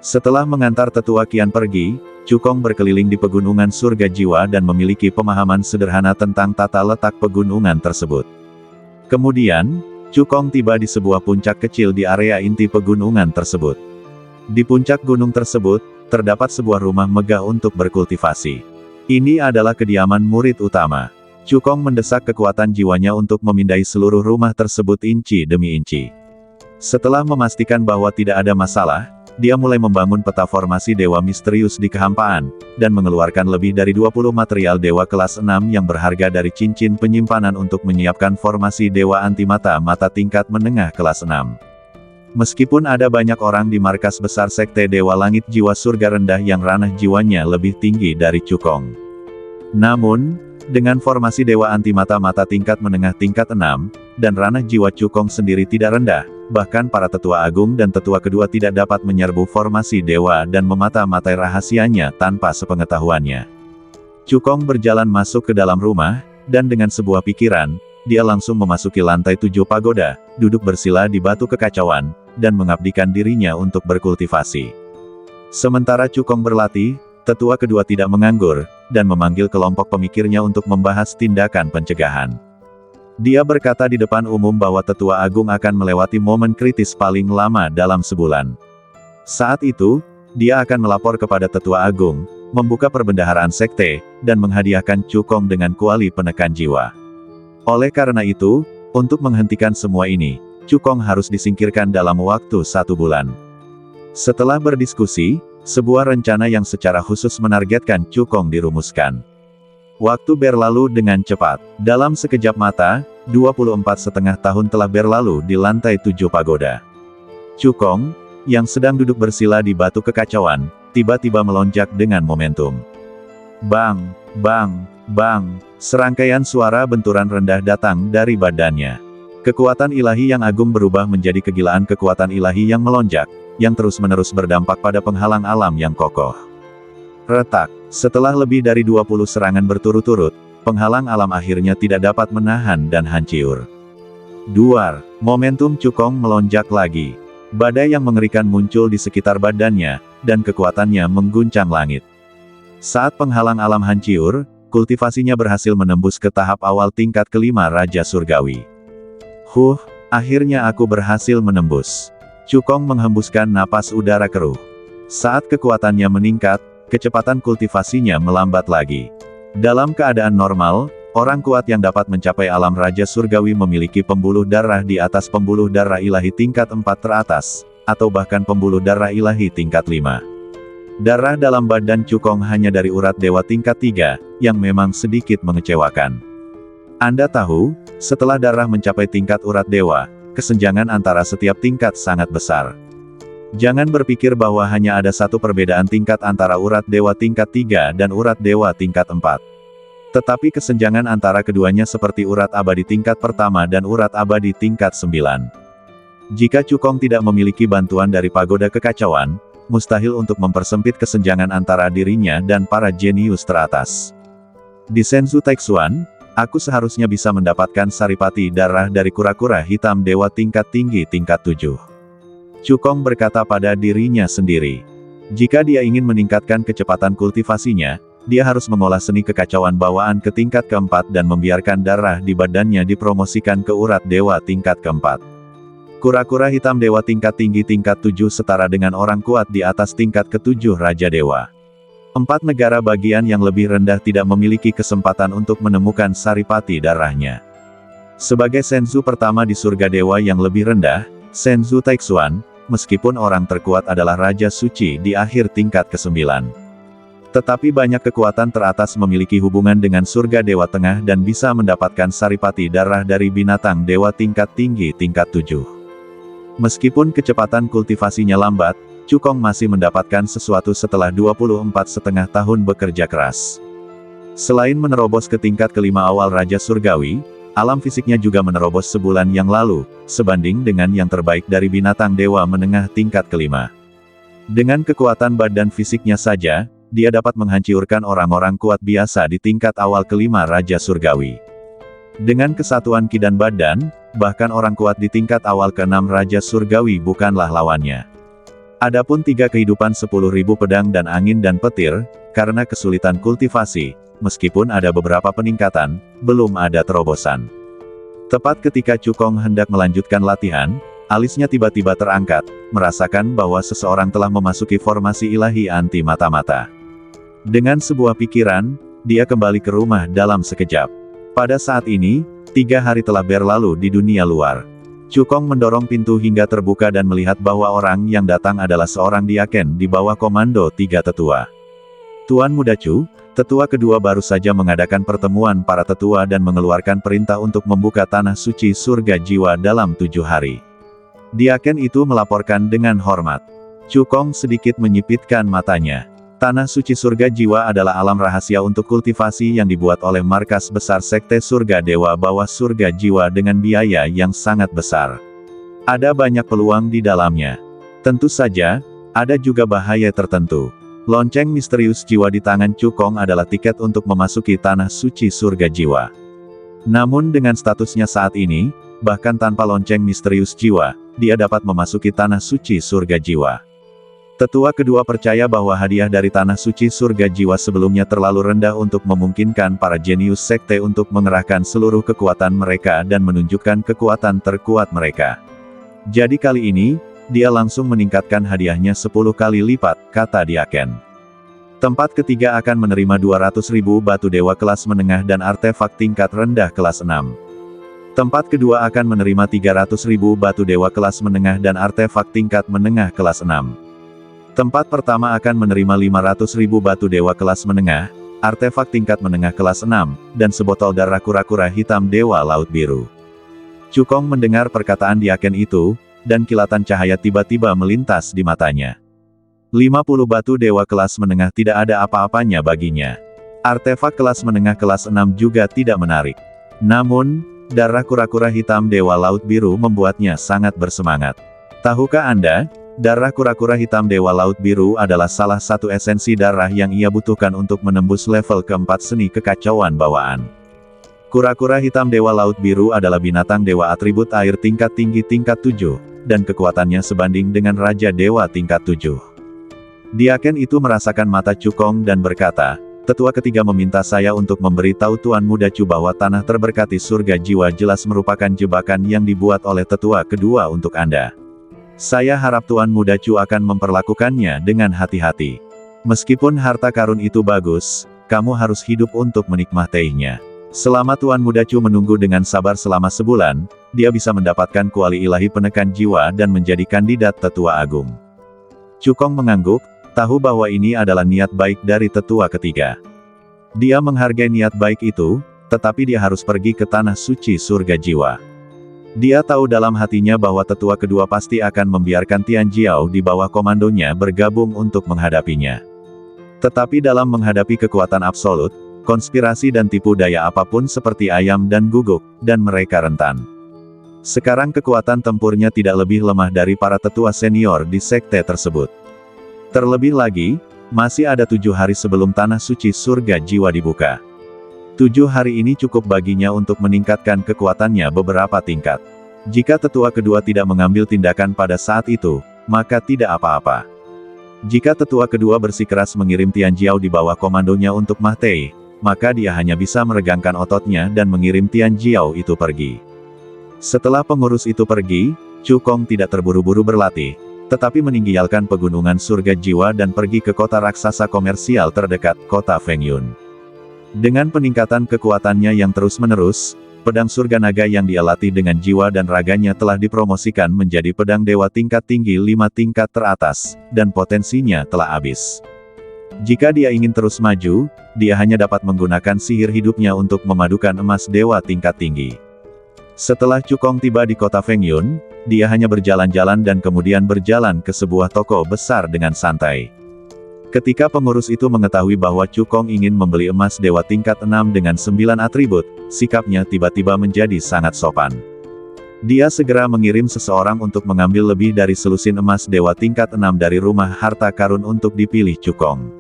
Setelah mengantar Tetua Qian pergi, Chu Kong berkeliling di pegunungan surga jiwa dan memiliki pemahaman sederhana tentang tata letak pegunungan tersebut. Kemudian, Chu Kong tiba di sebuah puncak kecil di area inti pegunungan tersebut. Di puncak gunung tersebut, terdapat sebuah rumah megah untuk berkultivasi. Ini adalah kediaman murid utama. Chu Kong mendesak kekuatan jiwanya untuk memindai seluruh rumah tersebut inci demi inci. Setelah memastikan bahwa tidak ada masalah, dia mulai membangun peta formasi dewa misterius di kehampaan, dan mengeluarkan lebih dari 20 material dewa kelas 6 yang berharga dari cincin penyimpanan untuk menyiapkan formasi dewa antimata mata tingkat menengah kelas 6. Meskipun ada banyak orang di markas besar sekte Dewa Langit Jiwa Surga Rendah yang ranah jiwanya lebih tinggi dari Chu Kong. Namun, dengan formasi dewa antimata mata tingkat menengah tingkat 6, dan ranah jiwa Chu Kong sendiri tidak rendah, bahkan para tetua agung dan tetua kedua tidak dapat menyerbu formasi dewa dan memata-matai rahasianya tanpa sepengetahuannya. Chu Kong berjalan masuk ke dalam rumah, dan dengan sebuah pikiran, dia langsung memasuki lantai 7 pagoda, duduk bersila di batu kekacauan, dan mengabdikan dirinya untuk berkultivasi. Sementara Chu Kong berlatih, tetua kedua tidak menganggur, dan memanggil kelompok pemikirnya untuk membahas tindakan pencegahan. Dia berkata di depan umum bahwa Tetua Agung akan melewati momen kritis paling lama dalam sebulan. Saat itu, dia akan melapor kepada Tetua Agung, membuka perbendaharaan sekte, dan menghadiahkan Chu Kong dengan kuali penekan jiwa. Oleh karena itu, untuk menghentikan semua ini, Chu Kong harus disingkirkan dalam waktu 1 bulan. Setelah berdiskusi, sebuah rencana yang secara khusus menargetkan Chu Kong dirumuskan. Waktu berlalu dengan cepat. Dalam sekejap mata, 24,5 tahun telah berlalu di lantai 7 pagoda. Chu Kong, yang sedang duduk bersila di batu kekacauan, tiba-tiba melonjak dengan momentum. Bang, bang, bang, serangkaian suara benturan rendah datang dari badannya. Kekuatan ilahi yang agung berubah menjadi kegilaan kekuatan ilahi yang melonjak, yang terus-menerus berdampak pada penghalang alam yang kokoh. Retak. Setelah lebih dari 20 serangan berturut-turut, penghalang alam akhirnya tidak dapat menahan dan hancur. Duar. Momentum Chu Kong melonjak lagi. Badai yang mengerikan muncul di sekitar badannya, dan kekuatannya mengguncang langit. Saat penghalang alam hancur, kultivasinya berhasil menembus ke tahap awal tingkat kelima Raja Surgawi. Akhirnya aku berhasil menembus. Chu Kong menghembuskan napas udara keruh. Saat kekuatannya meningkat, kecepatan kultivasinya melambat lagi. Dalam keadaan normal, orang kuat yang dapat mencapai alam Raja Surgawi memiliki pembuluh darah di atas pembuluh darah ilahi tingkat 4 teratas, atau bahkan pembuluh darah ilahi tingkat 5. Darah dalam badan Chu Kong hanya dari urat dewa tingkat 3, yang memang sedikit mengecewakan. Anda tahu, setelah darah mencapai tingkat urat dewa, kesenjangan antara setiap tingkat sangat besar. Jangan berpikir bahwa hanya ada satu perbedaan tingkat antara urat dewa tingkat 3 dan urat dewa tingkat 4. Tetapi kesenjangan antara keduanya seperti urat abadi tingkat pertama dan urat abadi tingkat 9. Jika Chu Kong tidak memiliki bantuan dari pagoda kekacauan, mustahil untuk mempersempit kesenjangan antara dirinya dan para jenius teratas. Di Senzu Taixuan, aku seharusnya bisa mendapatkan saripati darah dari kura-kura hitam dewa tingkat tinggi tingkat 7. Chu Kong berkata pada dirinya sendiri. Jika dia ingin meningkatkan kecepatan kultivasinya, dia harus mengolah seni kekacauan bawaan ke tingkat keempat dan membiarkan darah di badannya dipromosikan ke urat dewa tingkat keempat. Kura-kura hitam dewa tingkat tinggi tingkat 7 setara dengan orang kuat di atas tingkat ke-7 Raja Dewa. 4 negara bagian yang lebih rendah tidak memiliki kesempatan untuk menemukan saripati darahnya. Sebagai Senzu pertama di surga dewa yang lebih rendah, Senzu Taixuan, meskipun orang terkuat adalah Raja Suci di akhir tingkat ke-9. Tetapi banyak kekuatan teratas memiliki hubungan dengan surga dewa tengah dan bisa mendapatkan saripati darah dari binatang dewa tingkat tinggi tingkat 7. Meskipun kecepatan kultivasinya lambat, Cukong masih mendapatkan sesuatu setelah 24,5 tahun bekerja keras. Selain menerobos ke tingkat kelima awal Raja Surgawi, alam fisiknya juga menerobos sebulan yang lalu, sebanding dengan yang terbaik dari binatang dewa menengah tingkat kelima. Dengan kekuatan badan fisiknya saja, dia dapat menghancurkan orang-orang kuat biasa di tingkat awal kelima Raja Surgawi. Dengan kesatuan ki dan badan, bahkan orang kuat di tingkat awal keenam Raja Surgawi bukanlah lawannya. Adapun 3 kehidupan 10.000 pedang dan angin dan petir, karena kesulitan kultivasi, meskipun ada beberapa peningkatan, belum ada terobosan. Tepat ketika Cukong hendak melanjutkan latihan, alisnya tiba-tiba terangkat, merasakan bahwa seseorang telah memasuki formasi ilahi anti mata-mata. Dengan sebuah pikiran, dia kembali ke rumah dalam sekejap. Pada saat ini, 3 hari telah berlalu di dunia luar. Cukong mendorong pintu hingga terbuka dan melihat bahwa orang yang datang adalah seorang diaken di bawah komando 3 tetua. Tuan Muda Chu, tetua kedua baru saja mengadakan pertemuan para tetua dan mengeluarkan perintah untuk membuka tanah suci surga jiwa dalam 7 hari. Diaken itu melaporkan dengan hormat. Cukong sedikit menyipitkan matanya. Tanah suci surga jiwa adalah alam rahasia untuk kultivasi yang dibuat oleh markas besar Sekte Surga Dewa Bawah Surga Jiwa dengan biaya yang sangat besar. Ada banyak peluang di dalamnya. Tentu saja, ada juga bahaya tertentu. Lonceng misterius jiwa di tangan Cukong adalah tiket untuk memasuki tanah suci surga jiwa. Namun dengan statusnya saat ini, bahkan tanpa lonceng misterius jiwa, dia dapat memasuki tanah suci surga jiwa. Tetua kedua percaya bahwa hadiah dari tanah suci surga jiwa sebelumnya terlalu rendah untuk memungkinkan para jenius sekte untuk mengerahkan seluruh kekuatan mereka dan menunjukkan kekuatan terkuat mereka. Jadi kali ini, dia langsung meningkatkan hadiahnya 10 kali lipat, kata Diaken. Tempat ketiga akan menerima 200.000 batu dewa kelas menengah dan artefak tingkat rendah kelas 6. Tempat kedua akan menerima 300.000 batu dewa kelas menengah dan artefak tingkat menengah kelas 6. Tempat pertama akan menerima 500.000 batu dewa kelas menengah, artefak tingkat menengah kelas 6, dan sebotol darah kura-kura hitam dewa laut biru. Cukong mendengar perkataan Diaken itu, dan kilatan cahaya tiba-tiba melintas di matanya. 50 batu dewa kelas menengah tidak ada apa-apanya baginya. Artefak kelas menengah kelas 6 juga tidak menarik. Namun, darah kura-kura hitam dewa laut biru membuatnya sangat bersemangat. Tahukah Anda? Darah kura-kura hitam dewa laut biru adalah salah satu esensi darah yang ia butuhkan untuk menembus level keempat seni kekacauan bawaan. Kura-kura hitam dewa laut biru adalah binatang dewa atribut air tingkat tinggi tingkat 7, dan kekuatannya sebanding dengan Raja Dewa tingkat 7. Diaken itu merasakan mata Cukong dan berkata, tetua ketiga meminta saya untuk memberitahu Tuan Muda Chu bahwa tanah terberkati surga jiwa jelas merupakan jebakan yang dibuat oleh tetua kedua untuk Anda. Saya harap Tuan Muda Chu akan memperlakukannya dengan hati-hati. Meskipun harta karun itu bagus, kamu harus hidup untuk menikmatinya. Selama Tuan Muda Chu menunggu dengan sabar selama sebulan, dia bisa mendapatkan kuali ilahi penekan jiwa dan menjadi kandidat tetua agung. Cukong mengangguk, tahu bahwa ini adalah niat baik dari tetua ketiga. Dia menghargai niat baik itu, tetapi dia harus pergi ke tanah suci surga jiwa. Dia tahu dalam hatinya bahwa tetua kedua pasti akan membiarkan Tian Jiao di bawah komandonya bergabung untuk menghadapinya. Tetapi dalam menghadapi kekuatan absolut, konspirasi dan tipu daya apapun seperti ayam dan guguk, dan mereka rentan. Sekarang kekuatan tempurnya tidak lebih lemah dari para tetua senior di sekte tersebut. Terlebih lagi, masih ada 7 hari sebelum tanah suci surga jiwa dibuka. 7 hari ini cukup baginya untuk meningkatkan kekuatannya beberapa tingkat. Jika tetua kedua tidak mengambil tindakan pada saat itu, maka tidak apa-apa. Jika tetua kedua bersikeras mengirim Tian Jiao di bawah komandonya untuk Mahtei, maka dia hanya bisa meregangkan ototnya dan mengirim Tian Jiao itu pergi. Setelah pengurus itu pergi, Cukong tidak terburu-buru berlatih, tetapi meninggalkan pegunungan surga jiwa dan pergi ke kota raksasa komersial terdekat, kota Fengyun. Dengan peningkatan kekuatannya yang terus-menerus, pedang surga naga yang dia latih dengan jiwa dan raganya telah dipromosikan menjadi pedang dewa tingkat tinggi 5 tingkat teratas, dan potensinya telah habis. Jika dia ingin terus maju, dia hanya dapat menggunakan sihir hidupnya untuk memadukan emas dewa tingkat tinggi. Setelah Cukong tiba di kota Fengyun, dia hanya berjalan-jalan dan kemudian berjalan ke sebuah toko besar dengan santai. Ketika pengurus itu mengetahui bahwa Cukong ingin membeli emas dewa tingkat 6 dengan 9 atribut, sikapnya tiba-tiba menjadi sangat sopan. Dia segera mengirim seseorang untuk mengambil lebih dari selusin emas dewa tingkat 6 dari rumah harta karun untuk dipilih Cukong.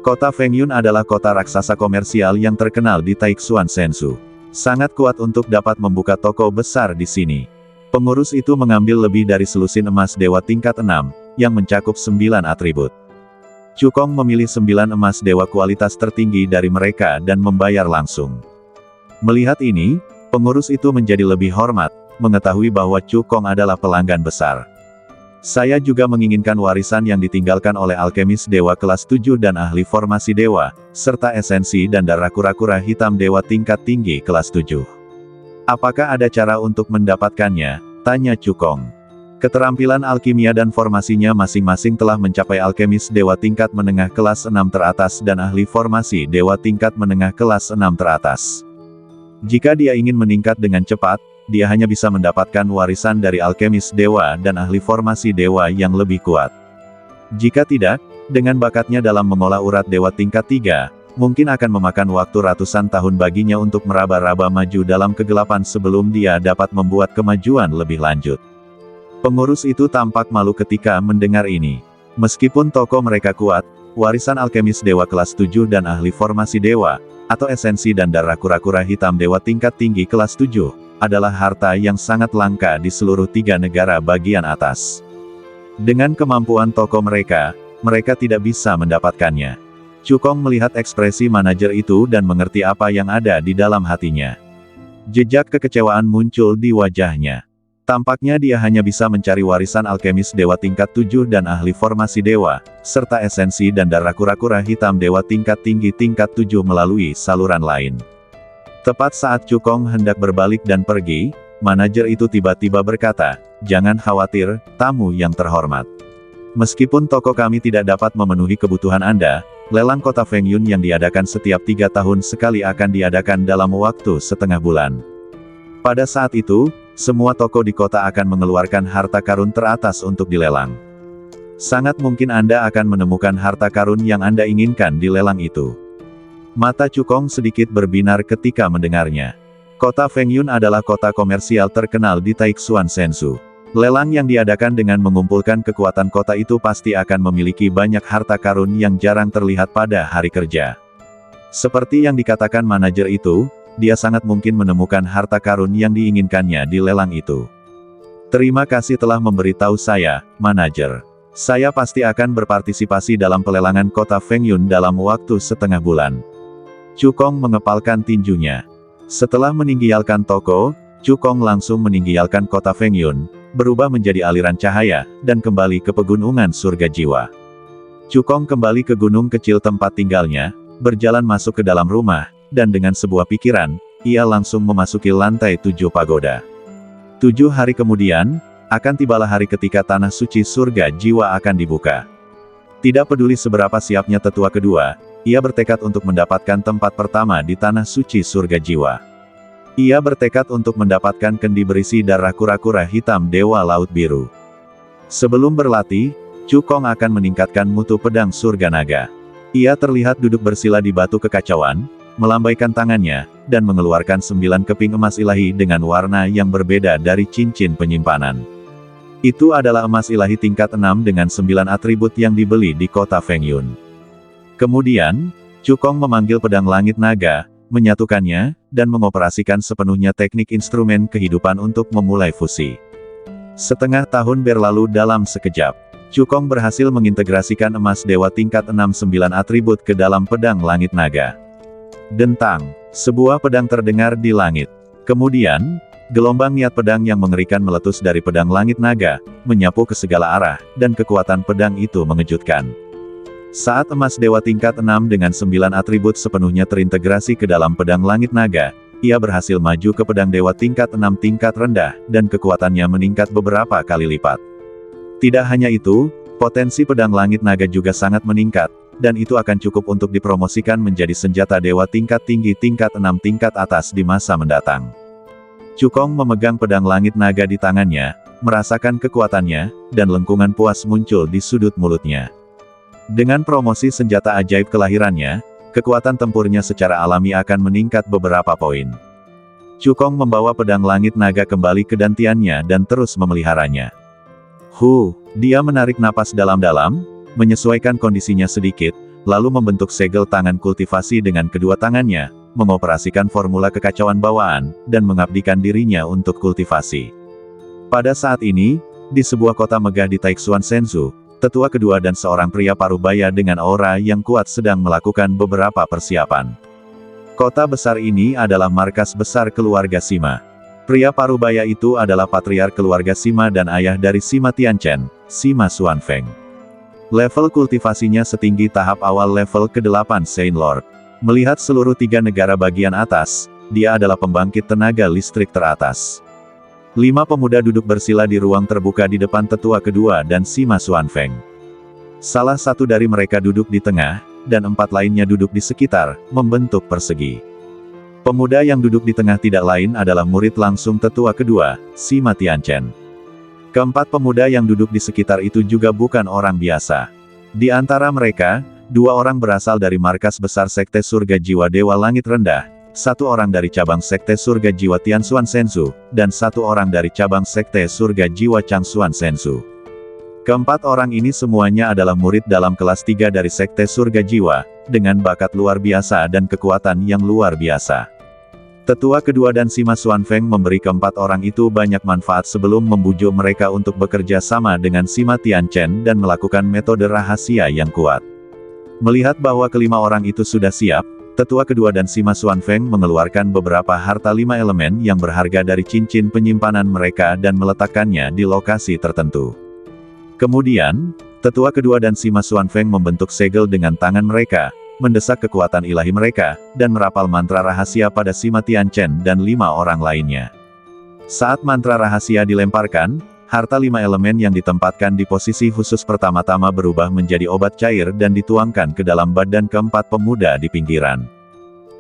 Kota Fengyun adalah kota raksasa komersial yang terkenal di Taixuan Sensu. Sangat kuat untuk dapat membuka toko besar di sini. Pengurus itu mengambil lebih dari selusin emas dewa tingkat 6, yang mencakup 9 atribut. Cukong memilih 9 emas dewa kualitas tertinggi dari mereka dan membayar langsung. Melihat ini, pengurus itu menjadi lebih hormat, mengetahui bahwa Cukong adalah pelanggan besar. Saya juga menginginkan warisan yang ditinggalkan oleh alkemis dewa kelas 7 dan ahli formasi dewa, serta esensi dan darah kura-kura hitam dewa tingkat tinggi kelas 7. Apakah ada cara untuk mendapatkannya? Tanya Cukong. Keterampilan alkimia dan formasinya masing-masing telah mencapai alkemis dewa tingkat menengah kelas 6 teratas dan ahli formasi dewa tingkat menengah kelas 6 teratas. Jika dia ingin meningkat dengan cepat, dia hanya bisa mendapatkan warisan dari alkemis dewa dan ahli formasi dewa yang lebih kuat. Jika tidak, dengan bakatnya dalam mengolah urat dewa tingkat 3, mungkin akan memakan waktu ratusan tahun baginya untuk meraba-raba maju dalam kegelapan sebelum dia dapat membuat kemajuan lebih lanjut. Pengurus itu tampak malu ketika mendengar ini. Meskipun toko mereka kuat, warisan alkemis dewa kelas 7 dan ahli formasi dewa, atau esensi dan darah kura-kura hitam dewa tingkat tinggi kelas 7, adalah harta yang sangat langka di seluruh 3 negara bagian atas. Dengan kemampuan toko mereka, mereka tidak bisa mendapatkannya. Cukong melihat ekspresi manajer itu dan mengerti apa yang ada di dalam hatinya. Jejak kekecewaan muncul di wajahnya. Tampaknya dia hanya bisa mencari warisan alkemis dewa tingkat 7 dan ahli formasi dewa, serta esensi dan darah kura-kura hitam dewa tingkat tinggi tingkat 7 melalui saluran lain. Tepat saat Cukong hendak berbalik dan pergi, manajer itu tiba-tiba berkata, "Jangan khawatir, tamu yang terhormat. Meskipun toko kami tidak dapat memenuhi kebutuhan Anda, lelang kota Fengyun yang diadakan setiap 3 tahun sekali akan diadakan dalam waktu setengah bulan. Pada saat itu, semua toko di kota akan mengeluarkan harta karun teratas untuk dilelang. Sangat mungkin Anda akan menemukan harta karun yang Anda inginkan di lelang itu." Mata Cukong sedikit berbinar ketika mendengarnya. Kota Fengyun adalah kota komersial terkenal di Taixuan Sensu. Lelang yang diadakan dengan mengumpulkan kekuatan kota itu pasti akan memiliki banyak harta karun yang jarang terlihat pada hari kerja. Seperti yang dikatakan manajer itu, dia sangat mungkin menemukan harta karun yang diinginkannya di lelang itu. "Terima kasih telah memberitahu saya, manajer. Saya pasti akan berpartisipasi dalam pelelangan kota Fengyun dalam waktu setengah bulan." Cukong mengepalkan tinjunya. Setelah meninggalkan toko, Cukong langsung meninggalkan kota Fengyun, berubah menjadi aliran cahaya, dan kembali ke pegunungan surga jiwa. Cukong kembali ke gunung kecil tempat tinggalnya, berjalan masuk ke dalam rumah, dan dengan sebuah pikiran, ia langsung memasuki lantai 7 pagoda. 7 hari kemudian, akan tibalah hari ketika tanah suci surga jiwa akan dibuka. Tidak peduli seberapa siapnya tetua kedua, ia bertekad untuk mendapatkan tempat pertama di tanah suci surga jiwa. Ia bertekad untuk mendapatkan kendi berisi darah kura-kura hitam dewa laut biru. Sebelum berlatih, Cukong akan meningkatkan mutu pedang surga naga. Ia terlihat duduk bersila di batu kekacauan, melambaikan tangannya, dan mengeluarkan 9 keping emas ilahi dengan warna yang berbeda dari cincin penyimpanan. Itu adalah emas ilahi tingkat 6 dengan 9 atribut yang dibeli di kota Fengyun. Kemudian, Cukong memanggil pedang langit naga, menyatukannya, dan mengoperasikan sepenuhnya teknik instrumen kehidupan untuk memulai fusi. Setengah tahun berlalu dalam sekejap. Cukong berhasil mengintegrasikan emas dewa tingkat 6 9 atribut ke dalam pedang langit naga. Dentang, sebuah pedang terdengar di langit. Kemudian, gelombang niat pedang yang mengerikan meletus dari pedang langit naga, menyapu ke segala arah, dan kekuatan pedang itu mengejutkan. Saat emas dewa tingkat 6 dengan 9 atribut sepenuhnya terintegrasi ke dalam pedang langit naga, ia berhasil maju ke pedang dewa tingkat 6 tingkat rendah, dan kekuatannya meningkat beberapa kali lipat. Tidak hanya itu, potensi pedang langit naga juga sangat meningkat, dan itu akan cukup untuk dipromosikan menjadi senjata dewa tingkat tinggi tingkat 6 tingkat atas di masa mendatang. Cukong memegang pedang langit naga di tangannya, merasakan kekuatannya, dan lengkungan puas muncul di sudut mulutnya. Dengan promosi senjata ajaib kelahirannya, kekuatan tempurnya secara alami akan meningkat beberapa poin. Cukong membawa pedang langit naga kembali ke dantiannya dan terus memeliharanya. Dia menarik napas dalam-dalam, menyesuaikan kondisinya sedikit, lalu membentuk segel tangan kultivasi dengan kedua tangannya, mengoperasikan formula kekacauan bawaan, dan mengabdikan dirinya untuk kultivasi. Pada saat ini, di sebuah kota megah di Taixuan Senzu, tetua kedua dan seorang pria parubaya dengan aura yang kuat sedang melakukan beberapa persiapan. Kota besar ini adalah markas besar keluarga Sima. Pria parubaya itu adalah patriark keluarga Sima dan ayah dari Sima Tianchen, Sima Xuanfeng. Level kultivasinya setinggi tahap awal level ke-8 Saint Lord. Melihat seluruh 3 negara bagian atas, dia adalah pembangkit tenaga listrik teratas. 5 pemuda duduk bersila di ruang terbuka di depan tetua kedua dan Sima Xuanfeng. Salah satu dari mereka duduk di tengah, dan 4 lainnya duduk di sekitar, membentuk persegi. Pemuda yang duduk di tengah tidak lain adalah murid langsung tetua kedua, Sima Tianchen. Keempat pemuda yang duduk di sekitar itu juga bukan orang biasa. Di antara mereka, 2 orang berasal dari markas besar Sekte Surga Jiwa Dewa Langit Rendah, 1 orang dari cabang Sekte Surga Jiwa Tianxuan Senzu, dan 1 orang dari cabang Sekte Surga Jiwa Changxuan Senzu. Keempat orang ini semuanya adalah murid dalam kelas 3 dari Sekte Surga Jiwa, dengan bakat luar biasa dan kekuatan yang luar biasa. Tetua kedua dan Sima Xuanfeng memberi keempat orang itu banyak manfaat sebelum membujuk mereka untuk bekerja sama dengan Sima Tianchen dan melakukan metode rahasia yang kuat. Melihat bahwa kelima orang itu sudah siap, tetua kedua dan Sima Xuanfeng mengeluarkan beberapa harta 5 elemen yang berharga dari cincin penyimpanan mereka dan meletakkannya di lokasi tertentu. Kemudian, tetua kedua dan Sima Xuanfeng membentuk segel dengan tangan mereka, mendesak kekuatan ilahi mereka, dan merapal mantra rahasia pada Sima Tianchen dan 5 orang lainnya. Saat mantra rahasia dilemparkan, harta 5 elemen yang ditempatkan di posisi khusus pertama-tama berubah menjadi obat cair dan dituangkan ke dalam badan keempat pemuda di pinggiran.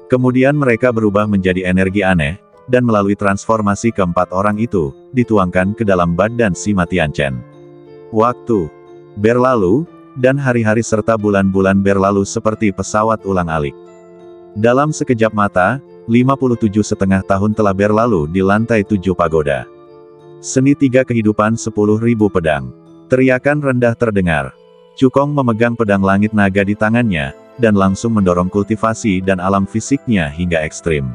Kemudian mereka berubah menjadi energi aneh, dan melalui transformasi keempat orang itu, dituangkan ke dalam badan Sima Tianchen. Waktu berlalu, dan hari-hari serta bulan-bulan berlalu seperti pesawat ulang-alik. Dalam sekejap mata, 57,5 tahun telah berlalu di lantai 7 pagoda. Seni 3 kehidupan 10.000 pedang. Teriakan rendah terdengar. Cukong memegang pedang langit naga di tangannya, dan langsung mendorong kultivasi dan alam fisiknya hingga ekstrim.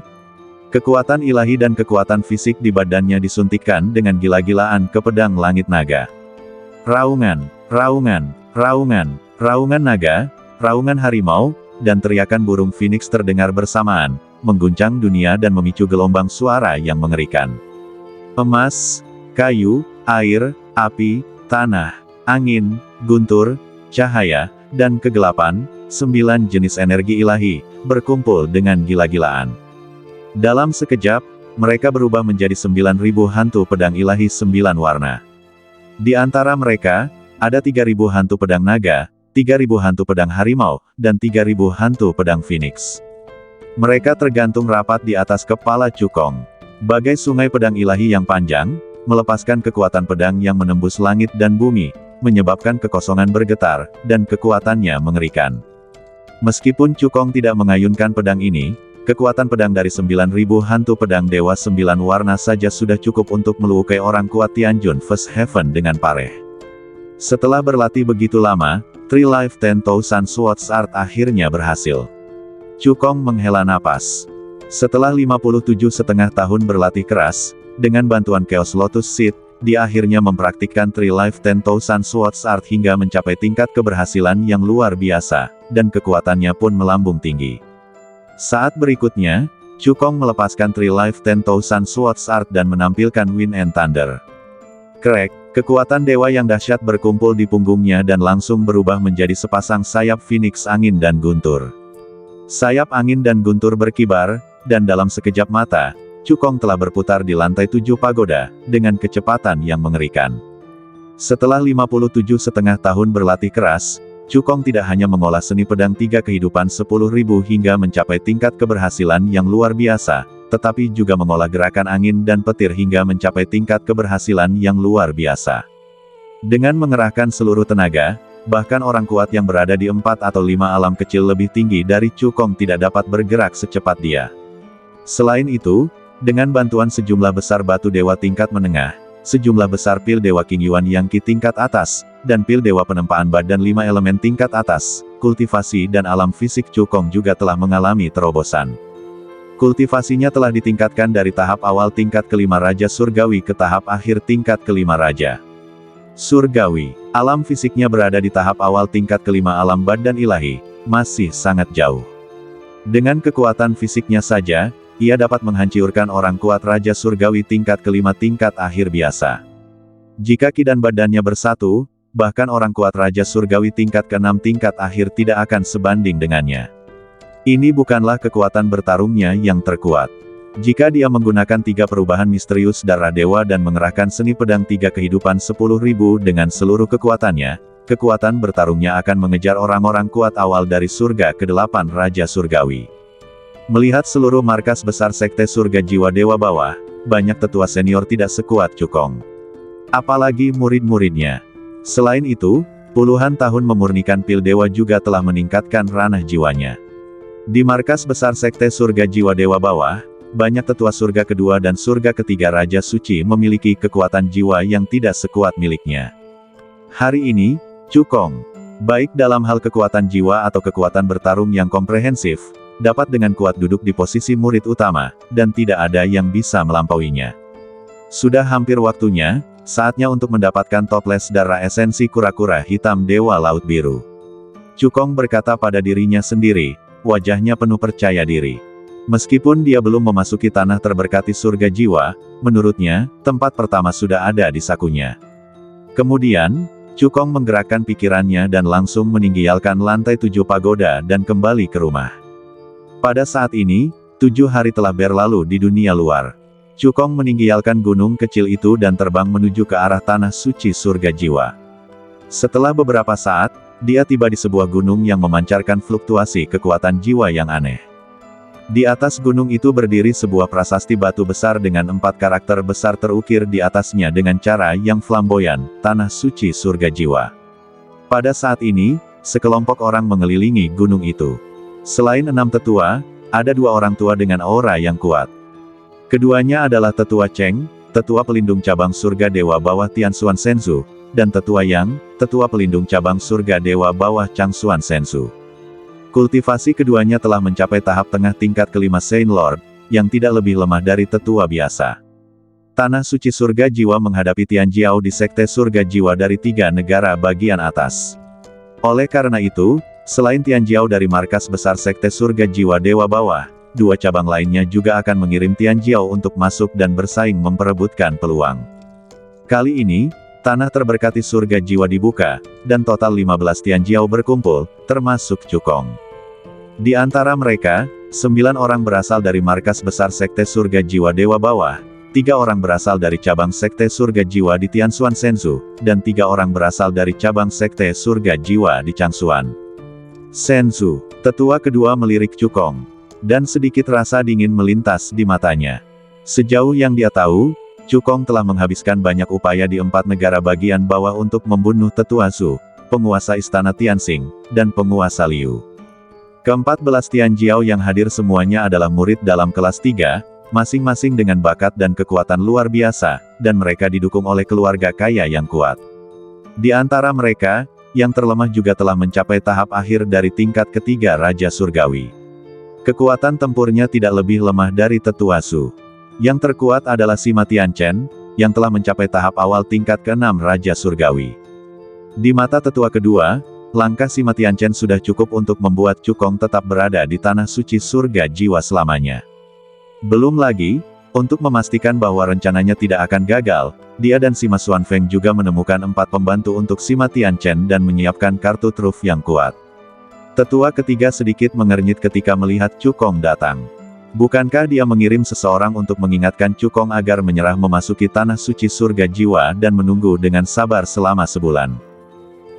Kekuatan ilahi dan kekuatan fisik di badannya disuntikkan dengan gila-gilaan ke pedang langit naga. Raungan, raungan, raungan, raungan naga, raungan harimau, dan teriakan burung phoenix terdengar bersamaan, mengguncang dunia dan memicu gelombang suara yang mengerikan. Emas, kayu, air, api, tanah, angin, guntur, cahaya, dan kegelapan, 9 jenis energi ilahi, berkumpul dengan gila-gilaan. Dalam sekejap, mereka berubah menjadi 9.000 hantu pedang ilahi 9 warna. Di antara mereka, ada 3.000 hantu pedang naga, 3.000 hantu pedang harimau, dan 3.000 hantu pedang phoenix. Mereka tergantung rapat di atas kepala Cukong. Bagai sungai pedang ilahi yang panjang, melepaskan kekuatan pedang yang menembus langit dan bumi, menyebabkan kekosongan bergetar, dan kekuatannya mengerikan. Meskipun Cukong tidak mengayunkan pedang ini, kekuatan pedang dari 9.000 hantu pedang dewa 9 warna saja sudah cukup untuk melukai orang kuat Tianjun First Heaven dengan pareh. Setelah berlatih begitu lama, Three Life 10,000 Swords Art akhirnya berhasil. Cukong menghela napas. Setelah 57,5 tahun berlatih keras, dengan bantuan Chaos Lotus Seed, dia akhirnya mempraktikkan Three Life 10,000 Swords Art hingga mencapai tingkat keberhasilan yang luar biasa, dan kekuatannya pun melambung tinggi. Saat berikutnya, Cukong melepaskan Three Life 10,000 Swords Art dan menampilkan Wind and Thunder. Krek, kekuatan dewa yang dahsyat berkumpul di punggungnya dan langsung berubah menjadi sepasang sayap phoenix angin dan guntur. Sayap angin dan guntur berkibar, dan dalam sekejap mata, Cukong telah berputar di lantai 7 pagoda, dengan kecepatan yang mengerikan. Setelah 57,5 tahun berlatih keras, Cukong tidak hanya mengolah seni pedang 3 kehidupan 10.000 hingga mencapai tingkat keberhasilan yang luar biasa, tetapi juga mengolah gerakan angin dan petir hingga mencapai tingkat keberhasilan yang luar biasa. Dengan mengerahkan seluruh tenaga, bahkan orang kuat yang berada di 4 atau 5 alam kecil lebih tinggi dari Cukong tidak dapat bergerak secepat dia. Selain itu, dengan bantuan sejumlah besar batu dewa tingkat menengah, sejumlah besar pil dewa King Yuan yang Qi tingkat atas, dan pil dewa penempaan badan 5 elemen tingkat atas, kultivasi dan alam fisik Cukong juga telah mengalami terobosan. Kultivasinya telah ditingkatkan dari tahap awal tingkat kelima Raja Surgawi ke tahap akhir tingkat kelima Raja Surgawi. Alam fisiknya berada di tahap awal tingkat kelima alam badan ilahi, masih sangat jauh. Dengan kekuatan fisiknya saja, ia dapat menghancurkan orang kuat Raja Surgawi tingkat kelima tingkat akhir biasa. Jika Qi dan badannya bersatu, bahkan orang kuat Raja Surgawi tingkat ke-6 tingkat akhir tidak akan sebanding dengannya. Ini bukanlah kekuatan bertarungnya yang terkuat. Jika dia menggunakan 3 perubahan misterius darah dewa dan mengerahkan seni pedang 3 kehidupan 10.000 dengan seluruh kekuatannya, kekuatan bertarungnya akan mengejar orang-orang kuat awal dari surga ke-8 Raja Surgawi. Melihat seluruh markas besar Sekte Surga Jiwa Dewa Bawah, banyak tetua senior tidak sekuat Cukong. Apalagi murid-muridnya. Selain itu, puluhan tahun memurnikan pil dewa juga telah meningkatkan ranah jiwanya. Di markas besar Sekte Surga Jiwa Dewa Bawah, banyak tetua surga kedua dan surga ketiga Raja Suci memiliki kekuatan jiwa yang tidak sekuat miliknya. Hari ini, Cukong, baik dalam hal kekuatan jiwa atau kekuatan bertarung yang komprehensif, dapat dengan kuat duduk di posisi murid utama, dan tidak ada yang bisa melampauinya. Sudah hampir waktunya, saatnya untuk mendapatkan toples darah esensi kura-kura hitam Dewa Laut Biru. Cukong berkata pada dirinya sendiri, wajahnya penuh percaya diri. Meskipun dia belum memasuki tanah terberkati surga jiwa, menurutnya, tempat pertama sudah ada di sakunya. Kemudian, Cukong menggerakkan pikirannya dan langsung meninggalkan lantai 7 pagoda dan kembali ke rumah. Pada saat ini, 7 hari telah berlalu di dunia luar. Cukong meninggalkan gunung kecil itu dan terbang menuju ke arah tanah suci surga jiwa. Setelah beberapa saat, dia tiba di sebuah gunung yang memancarkan fluktuasi kekuatan jiwa yang aneh. Di atas gunung itu berdiri sebuah prasasti batu besar dengan 4 karakter besar terukir di atasnya dengan cara yang flamboyan, tanah suci surga jiwa. Pada saat ini, sekelompok orang mengelilingi gunung itu. Selain 6 tetua, ada 2 orang tua dengan aura yang kuat. Keduanya adalah Tetua Cheng, Tetua Pelindung Cabang Surga Dewa Bawah Tianxuan Senzu, dan Tetua Yang, Tetua Pelindung Cabang Surga Dewa Bawah Changxuan Senzu. Kultivasi keduanya telah mencapai tahap tengah tingkat kelima Saint Lord, yang tidak lebih lemah dari tetua biasa. Tanah suci surga jiwa menghadapi Tianjiao di Sekte Surga Jiwa dari 3 negara bagian atas. Oleh karena itu, selain Tianjiao dari markas besar Sekte Surga Jiwa Dewa Bawah, 2 cabang lainnya juga akan mengirim Tianjiao untuk masuk dan bersaing memperebutkan peluang. Kali ini, tanah terberkati surga jiwa dibuka, dan total 15 Tianjiao berkumpul, termasuk Cukong. Di antara mereka, 9 orang berasal dari markas besar Sekte Surga Jiwa Dewa Bawah, 3 orang berasal dari cabang Sekte Surga Jiwa di Tianxuan Senzu, dan 3 orang berasal dari cabang Sekte Surga Jiwa di Changxuan Senzu. Tetua kedua melirik Cukong, dan sedikit rasa dingin melintas di matanya. Sejauh yang dia tahu, Cukong telah menghabiskan banyak upaya di 4 negara bagian bawah untuk membunuh Tetua Zhu, penguasa istana Tianxing, dan penguasa Liu. Ke-14 Tianjiao yang hadir semuanya adalah murid dalam kelas 3, masing-masing dengan bakat dan kekuatan luar biasa, dan mereka didukung oleh keluarga kaya yang kuat. Di antara mereka, yang terlemah juga telah mencapai tahap akhir dari tingkat ketiga Raja Surgawi. Kekuatan tempurnya tidak lebih lemah dari Tetua Zhu. Yang terkuat adalah Sima Tianchen, yang telah mencapai tahap awal tingkat ke-6 Raja Surgawi. Di mata tetua kedua, langkah Sima Tianchen sudah cukup untuk membuat Cukong tetap berada di tanah suci surga jiwa selamanya. Belum lagi, untuk memastikan bahwa rencananya tidak akan gagal, dia dan Sima Xuanfeng juga menemukan 4 pembantu untuk Sima Tianchen dan menyiapkan kartu truf yang kuat. Tetua ketiga sedikit mengernyit ketika melihat Cukong datang. Bukankah dia mengirim seseorang untuk mengingatkan Cukong agar menyerah memasuki tanah suci surga jiwa dan menunggu dengan sabar selama sebulan?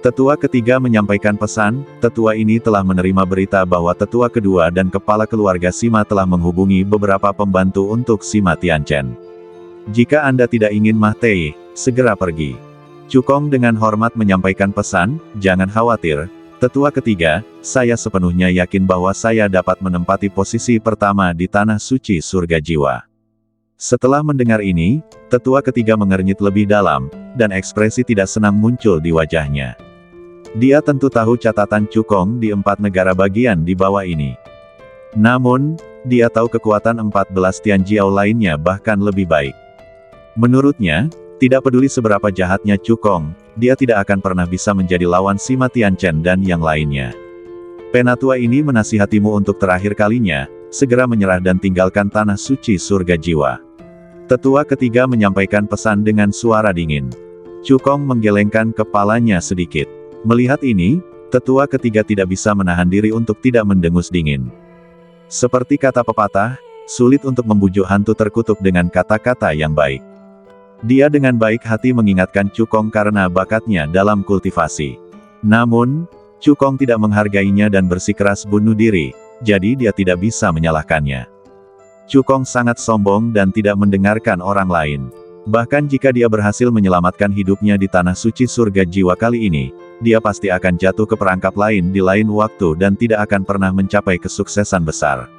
Tetua ketiga menyampaikan pesan. Tetua ini telah menerima berita bahwa tetua kedua dan kepala keluarga Sima telah menghubungi beberapa pembantu untuk Sima Tianchen. Jika Anda tidak ingin Mah Tei, segera pergi. Cukong dengan hormat menyampaikan pesan, jangan khawatir. Tetua ketiga, saya sepenuhnya yakin bahwa saya dapat menempati posisi pertama di tanah suci surga jiwa. Setelah mendengar ini, tetua ketiga mengernyit lebih dalam, dan ekspresi tidak senang muncul di wajahnya. Dia tentu tahu catatan Cukong di 4 negara bagian di bawah ini. Namun, dia tahu kekuatan 14 Tianjiao lainnya bahkan lebih baik. Menurutnya, tidak peduli seberapa jahatnya Cukong, dia tidak akan pernah bisa menjadi lawan Sima Tianchen dan yang lainnya. Penatua ini menasihatimu untuk terakhir kalinya, segera menyerah dan tinggalkan tanah suci surga jiwa. Tetua ketiga menyampaikan pesan dengan suara dingin. Cukong menggelengkan kepalanya sedikit. Melihat ini, tetua ketiga tidak bisa menahan diri untuk tidak mendengus dingin. Seperti kata pepatah, sulit untuk membujuk hantu terkutuk dengan kata-kata yang baik. Dia dengan baik hati mengingatkan Cukong karena bakatnya dalam kultivasi. Namun, Cukong tidak menghargainya dan bersikeras bunuh diri, jadi dia tidak bisa menyalahkannya. Cukong sangat sombong dan tidak mendengarkan orang lain. Bahkan jika dia berhasil menyelamatkan hidupnya di tanah suci surga jiwa kali ini, dia pasti akan jatuh ke perangkap lain di lain waktu dan tidak akan pernah mencapai kesuksesan besar.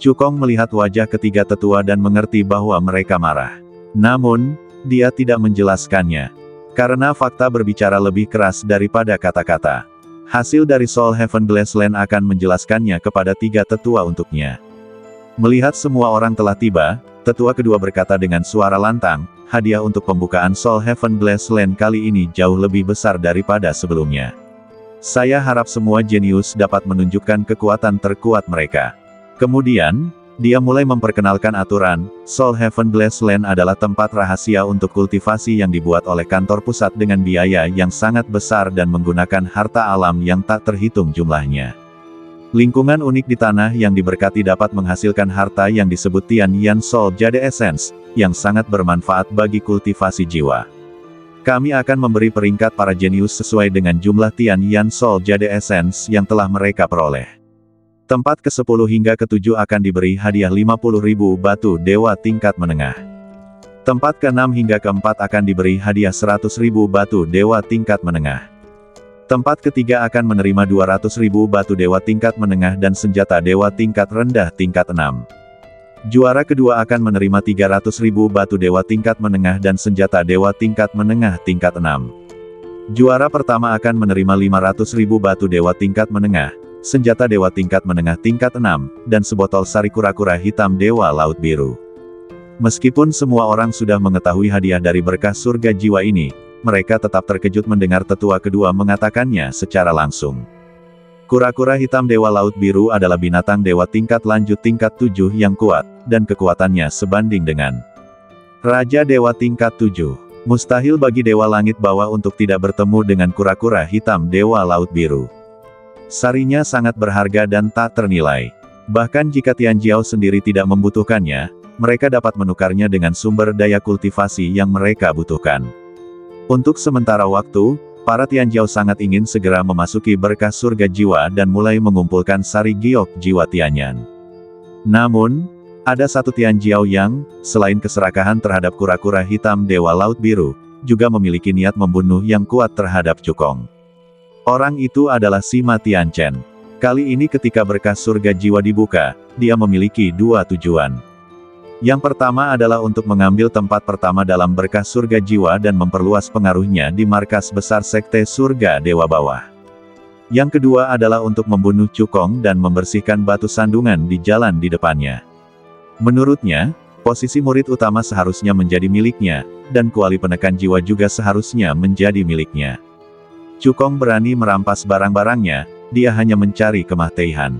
Cukong melihat wajah ketiga tetua dan mengerti bahwa mereka marah. Namun, dia tidak menjelaskannya. Karena fakta berbicara lebih keras daripada kata-kata. Hasil dari Soul Heaven Glassland akan menjelaskannya kepada 3 tetua untuknya. Melihat semua orang telah tiba, tetua kedua berkata dengan suara lantang, hadiah untuk pembukaan Soul Heaven Glassland kali ini jauh lebih besar daripada sebelumnya. Saya harap semua jenius dapat menunjukkan kekuatan terkuat mereka. Kemudian, dia mulai memperkenalkan aturan. Soul Heaven Glassland adalah tempat rahasia untuk kultivasi yang dibuat oleh kantor pusat dengan biaya yang sangat besar dan menggunakan harta alam yang tak terhitung jumlahnya. Lingkungan unik di tanah yang diberkati dapat menghasilkan harta yang disebut Tian Yan Soul Jade Essence, yang sangat bermanfaat bagi kultivasi jiwa. Kami akan memberi peringkat para jenius sesuai dengan jumlah Tian Yan Soul Jade Essence yang telah mereka peroleh. Tempat ke-10 hingga ke-7 akan diberi hadiah 50.000 batu dewa tingkat menengah. Tempat ke-6 hingga ke-4 akan diberi hadiah 100.000 batu dewa tingkat menengah. Tempat ketiga akan menerima 200.000 batu dewa tingkat menengah dan senjata dewa tingkat rendah tingkat 6. Juara kedua akan menerima 300.000 batu dewa tingkat menengah dan senjata dewa tingkat menengah tingkat 6. Juara pertama akan menerima 500.000 batu dewa tingkat menengah, senjata dewa tingkat menengah tingkat 6, dan sebotol sari kura-kura hitam dewa laut biru. Meskipun semua orang sudah mengetahui hadiah dari berkah surga jiwa ini, mereka tetap terkejut mendengar tetua kedua mengatakannya secara langsung. Kura-kura hitam dewa laut biru adalah binatang dewa tingkat lanjut tingkat 7 yang kuat, dan kekuatannya sebanding dengan Raja Dewa tingkat 7. Mustahil bagi dewa langit bawah untuk tidak bertemu dengan kura-kura hitam dewa laut biru. Sarinya sangat berharga dan tak ternilai. Bahkan jika Tianjiao sendiri tidak membutuhkannya, mereka dapat menukarnya dengan sumber daya kultivasi yang mereka butuhkan. Untuk sementara waktu, para Tianjiao sangat ingin segera memasuki berkah surga jiwa dan mulai mengumpulkan sari giok jiwa Tianyan. Namun, ada satu Tianjiao yang, selain keserakahan terhadap kura-kura hitam dewa laut biru, juga memiliki niat membunuh yang kuat terhadap Cukong. Orang itu adalah Sima Tianchen. Kali ini ketika berkah surga jiwa dibuka, dia memiliki 2 tujuan. Yang pertama adalah untuk mengambil tempat pertama dalam berkah surga jiwa dan memperluas pengaruhnya di markas besar sekte surga dewa bawah. Yang kedua adalah untuk membunuh Cukong dan membersihkan batu sandungan di jalan di depannya. Menurutnya, posisi murid utama seharusnya menjadi miliknya, dan kuali penekan jiwa juga seharusnya menjadi miliknya. Cukong berani merampas barang-barangnya, dia hanya mencari kemah-teihan.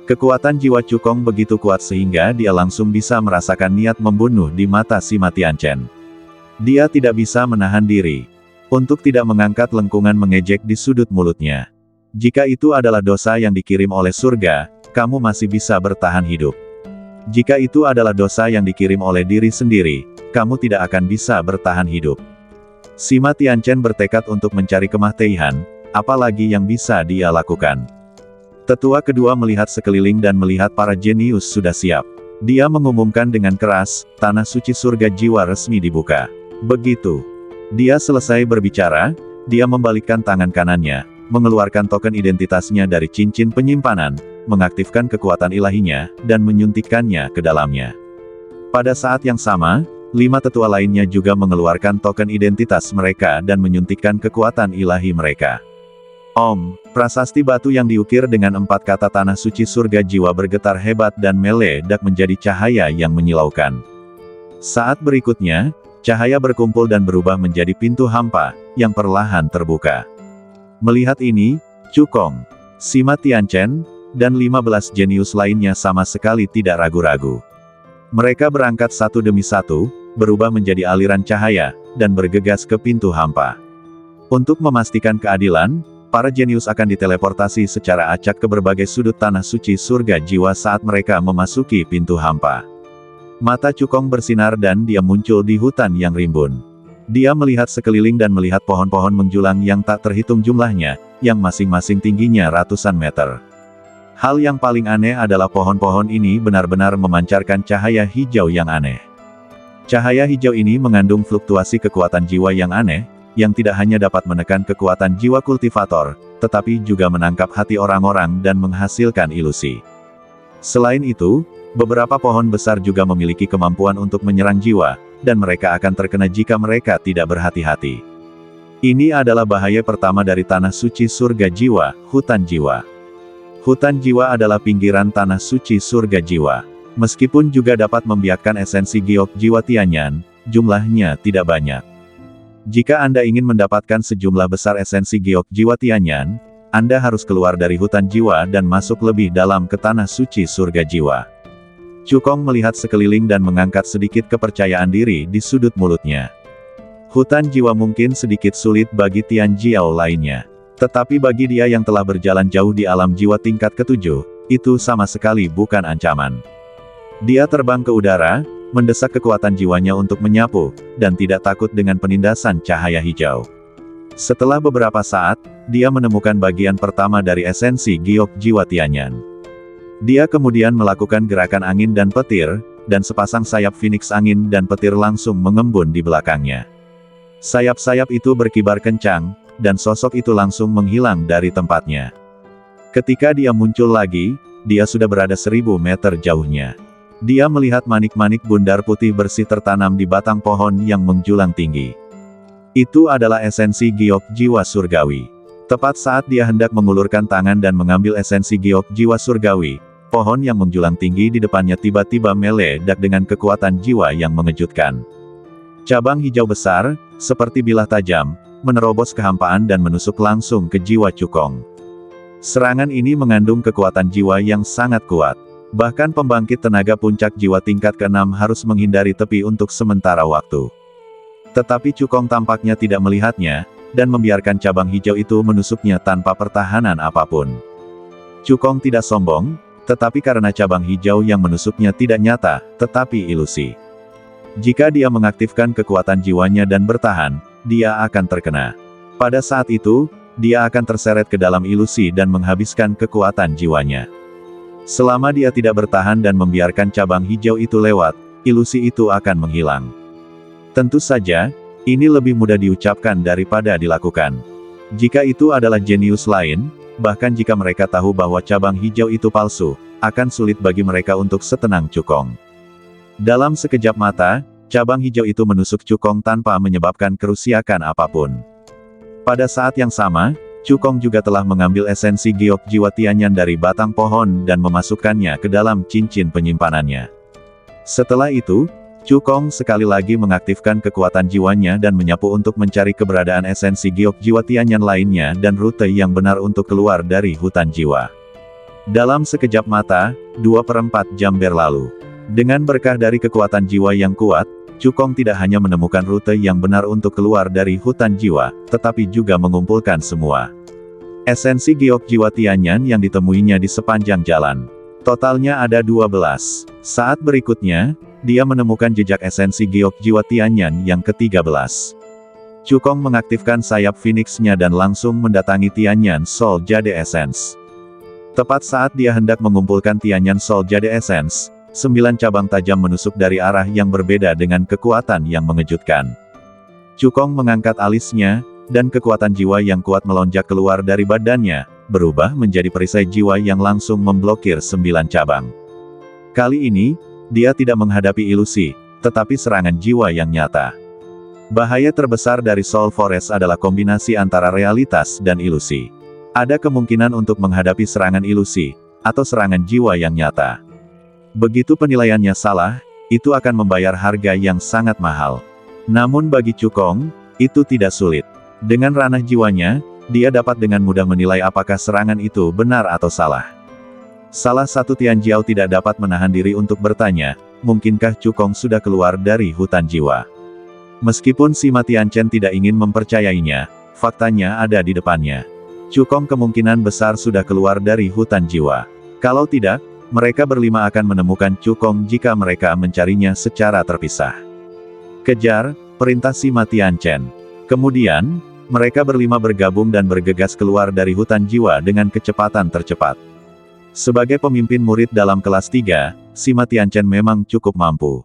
Kekuatan jiwa Cukong begitu kuat sehingga dia langsung bisa merasakan niat membunuh di mata Sima Tianchen. Dia tidak bisa menahan diri untuk tidak mengangkat lengkungan mengejek di sudut mulutnya. Jika itu adalah dosa yang dikirim oleh surga, kamu masih bisa bertahan hidup. Jika itu adalah dosa yang dikirim oleh diri sendiri, kamu tidak akan bisa bertahan hidup. Sima Tianchen bertekad untuk mencari kemah-teihan, apalagi yang bisa dia lakukan. Tetua kedua melihat sekeliling dan melihat para jenius sudah siap. Dia mengumumkan dengan keras, tanah suci surga jiwa resmi dibuka. Begitu dia selesai berbicara, dia membalikkan tangan kanannya, mengeluarkan token identitasnya dari cincin penyimpanan, mengaktifkan kekuatan ilahinya, dan menyuntikkannya ke dalamnya. Pada saat yang sama, 5 tetua lainnya juga mengeluarkan token identitas mereka dan menyuntikkan kekuatan ilahi mereka. Om, prasasti batu yang diukir dengan 4 kata tanah suci surga jiwa bergetar hebat dan meledak menjadi cahaya yang menyilaukan. Saat berikutnya, cahaya berkumpul dan berubah menjadi pintu hampa, yang perlahan terbuka. Melihat ini, Cukong, Sima Tianchen, dan 15 jenius lainnya sama sekali tidak ragu-ragu. Mereka berangkat satu demi satu, berubah menjadi aliran cahaya, dan bergegas ke pintu hampa. Untuk memastikan keadilan, para jenius akan diteleportasi secara acak ke berbagai sudut tanah suci surga jiwa saat mereka memasuki pintu hampa. Mata Cukong bersinar dan dia muncul di hutan yang rimbun. Dia melihat sekeliling dan melihat pohon-pohon menjulang yang tak terhitung jumlahnya, yang masing-masing tingginya ratusan meter. Hal yang paling aneh adalah pohon-pohon ini benar-benar memancarkan cahaya hijau yang aneh. Cahaya hijau ini mengandung fluktuasi kekuatan jiwa yang aneh, yang tidak hanya dapat menekan kekuatan jiwa kultivator, tetapi juga menangkap hati orang-orang dan menghasilkan ilusi. Selain itu, beberapa pohon besar juga memiliki kemampuan untuk menyerang jiwa, dan mereka akan terkena jika mereka tidak berhati-hati. Ini adalah bahaya pertama dari tanah suci surga jiwa, hutan jiwa. Hutan jiwa adalah pinggiran tanah suci surga jiwa. Meskipun juga dapat membiakkan esensi giok jiwa Tianyan, jumlahnya tidak banyak. Jika Anda ingin mendapatkan sejumlah besar esensi giok jiwa Tianyan, Anda harus keluar dari hutan jiwa dan masuk lebih dalam ke tanah suci surga jiwa. Cukong melihat sekeliling dan mengangkat sedikit kepercayaan diri di sudut mulutnya. Hutan jiwa mungkin sedikit sulit bagi Tian Jiao lainnya. Tetapi bagi dia yang telah berjalan jauh di alam jiwa tingkat ke-7, itu sama sekali bukan ancaman. Dia terbang ke udara, mendesak kekuatan jiwanya untuk menyapu, dan tidak takut dengan penindasan cahaya hijau. Setelah beberapa saat, dia menemukan bagian pertama dari esensi giok jiwa Tianyan. Dia kemudian melakukan gerakan angin dan petir, dan sepasang sayap phoenix angin dan petir langsung mengembun di belakangnya. Sayap-sayap itu berkibar kencang, dan sosok itu langsung menghilang dari tempatnya. Ketika dia muncul lagi, dia sudah berada 1000 meter jauhnya. Dia melihat manik-manik bundar putih bersih tertanam di batang pohon yang menjulang tinggi. Itu adalah esensi giok jiwa surgawi. Tepat saat dia hendak mengulurkan tangan dan mengambil esensi giok jiwa surgawi, pohon yang menjulang tinggi di depannya tiba-tiba meledak dengan kekuatan jiwa yang mengejutkan. Cabang hijau besar, seperti bilah tajam, menerobos kehampaan dan menusuk langsung ke jiwa Cukong. Serangan ini mengandung kekuatan jiwa yang sangat kuat. Bahkan pembangkit tenaga puncak jiwa tingkat ke-6 harus menghindari tepi untuk sementara waktu. Tetapi Cukong tampaknya tidak melihatnya, dan membiarkan cabang hijau itu menusuknya tanpa pertahanan apapun. Cukong tidak sombong, tetapi karena cabang hijau yang menusuknya tidak nyata, tetapi ilusi. Jika dia mengaktifkan kekuatan jiwanya dan bertahan, dia akan terkena. Pada saat itu, dia akan terseret ke dalam ilusi dan menghabiskan kekuatan jiwanya. Selama dia tidak bertahan dan membiarkan cabang hijau itu lewat, ilusi itu akan menghilang. Tentu saja, ini lebih mudah diucapkan daripada dilakukan. Jika itu adalah jenius lain, bahkan jika mereka tahu bahwa cabang hijau itu palsu, akan sulit bagi mereka untuk setenang Cukong. Dalam sekejap mata, cabang hijau itu menusuk Cukong tanpa menyebabkan kerusakan apapun. Pada saat yang sama, Cukong juga telah mengambil esensi giok jiwa Tianyan dari batang pohon dan memasukkannya ke dalam cincin penyimpanannya. Setelah itu, Cukong sekali lagi mengaktifkan kekuatan jiwanya dan menyapu untuk mencari keberadaan esensi giok jiwa Tianyan lainnya dan rute yang benar untuk keluar dari hutan jiwa. Dalam sekejap mata, 2/4 jam berlalu. Dengan berkah dari kekuatan jiwa yang kuat, Cukong tidak hanya menemukan rute yang benar untuk keluar dari hutan jiwa, tetapi juga mengumpulkan semua esensi giok jiwa Tianyan yang ditemuinya di sepanjang jalan. Totalnya ada 12. Saat berikutnya, dia menemukan jejak esensi giok jiwa Tianyan yang ke-13. Cukong mengaktifkan sayap Phoenix-nya dan langsung mendatangi Tianyan Soul Jade Essence. Tepat saat dia hendak mengumpulkan Tianyan Soul Jade Essence, 9 cabang tajam menusuk dari arah yang berbeda dengan kekuatan yang mengejutkan. Cukong mengangkat alisnya, dan kekuatan jiwa yang kuat melonjak keluar dari badannya, berubah menjadi perisai jiwa yang langsung memblokir 9 cabang. Kali ini, dia tidak menghadapi ilusi, tetapi serangan jiwa yang nyata. Bahaya terbesar dari Soul Forest adalah kombinasi antara realitas dan ilusi. Ada kemungkinan untuk menghadapi serangan ilusi, atau serangan jiwa yang nyata. Begitu penilaiannya salah, itu akan membayar harga yang sangat mahal. Namun bagi Cukong, itu tidak sulit. Dengan ranah jiwanya, dia dapat dengan mudah menilai apakah serangan itu benar atau salah. Salah satu Tianjiao tidak dapat menahan diri untuk bertanya, mungkinkah Cukong sudah keluar dari hutan jiwa? Meskipun Sima Tianchen tidak ingin mempercayainya, faktanya ada di depannya. Cukong kemungkinan besar sudah keluar dari hutan jiwa. Kalau tidak, mereka berlima akan menemukan Cukong jika mereka mencarinya secara terpisah. Kejar, perintah Sima Tianchen. Kemudian, mereka berlima bergabung dan bergegas keluar dari hutan jiwa dengan kecepatan tercepat. Sebagai pemimpin murid dalam kelas 3, Sima Tianchen memang cukup mampu.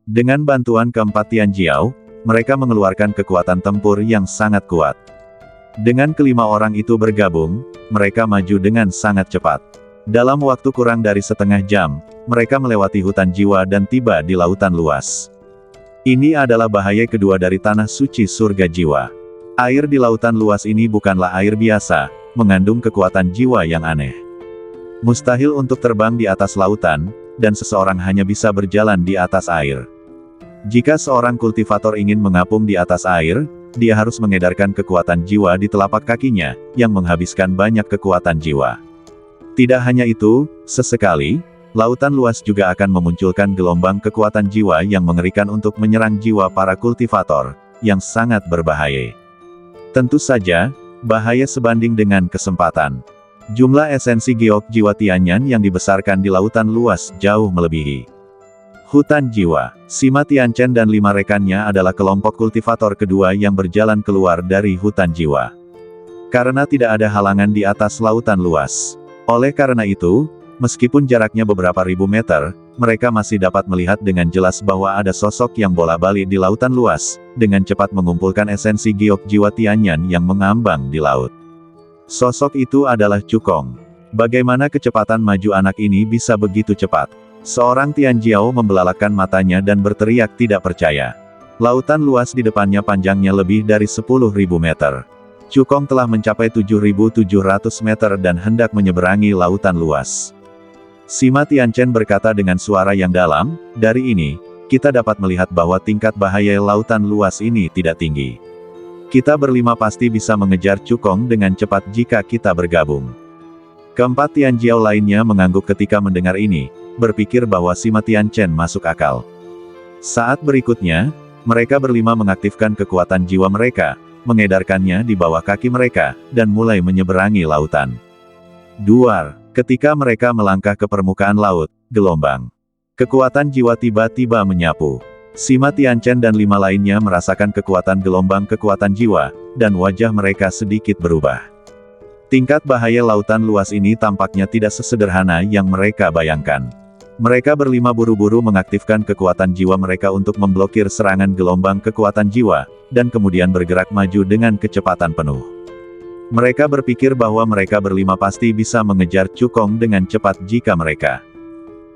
Dengan bantuan keempat Tianjiao, mereka mengeluarkan kekuatan tempur yang sangat kuat. Dengan kelima orang itu bergabung, mereka maju dengan sangat cepat. Dalam waktu kurang dari setengah jam, mereka melewati hutan jiwa dan tiba di lautan luas. Ini adalah bahaya kedua dari tanah suci surga jiwa. Air di lautan luas ini bukanlah air biasa, mengandung kekuatan jiwa yang aneh. Mustahil untuk terbang di atas lautan, dan seseorang hanya bisa berjalan di atas air. Jika seorang kultivator ingin mengapung di atas air, dia harus mengedarkan kekuatan jiwa di telapak kakinya, yang menghabiskan banyak kekuatan jiwa. Tidak hanya itu, sesekali, lautan luas juga akan memunculkan gelombang kekuatan jiwa yang mengerikan untuk menyerang jiwa para kultivator, yang sangat berbahaya. Tentu saja, bahaya sebanding dengan kesempatan. Jumlah esensi giok jiwa Tianyan yang dibesarkan di lautan luas jauh melebihi. Hutan jiwa, Sima Tianchen dan 5 rekannya adalah kelompok kultivator kedua yang berjalan keluar dari hutan jiwa. Karena tidak ada halangan di atas lautan luas. Oleh karena itu, meskipun jaraknya beberapa ribu meter, mereka masih dapat melihat dengan jelas bahwa ada sosok yang bola-balik di lautan luas, dengan cepat mengumpulkan esensi giok jiwa Tianyan yang mengambang di laut. Sosok itu adalah Cukong. Bagaimana kecepatan maju anak ini bisa begitu cepat? Seorang Tianjiao membelalakkan matanya dan berteriak tidak percaya. Lautan luas di depannya panjangnya lebih dari 10.000 meter. Cukong telah mencapai 7.700 meter dan hendak menyeberangi lautan luas. Sima Tianchen berkata dengan suara yang dalam, dari ini, kita dapat melihat bahwa tingkat bahaya lautan luas ini tidak tinggi. Kita berlima pasti bisa mengejar Cukong dengan cepat jika kita bergabung. Keempat Tianjiao lainnya mengangguk ketika mendengar ini, berpikir bahwa Sima Tianchen masuk akal. Saat berikutnya, mereka berlima mengaktifkan kekuatan jiwa mereka, mengedarkannya di bawah kaki mereka, dan mulai menyeberangi lautan. Duar, ketika mereka melangkah ke permukaan laut, gelombang. Kekuatan jiwa tiba-tiba menyapu. Sima Tianchen dan 5 lainnya merasakan kekuatan gelombang kekuatan jiwa, dan wajah mereka sedikit berubah. Tingkat bahaya lautan luas ini tampaknya tidak sesederhana yang mereka bayangkan. Mereka berlima buru-buru mengaktifkan kekuatan jiwa mereka untuk memblokir serangan gelombang kekuatan jiwa, dan kemudian bergerak maju dengan kecepatan penuh. Mereka berpikir bahwa mereka berlima pasti bisa mengejar Cukong dengan cepat jika mereka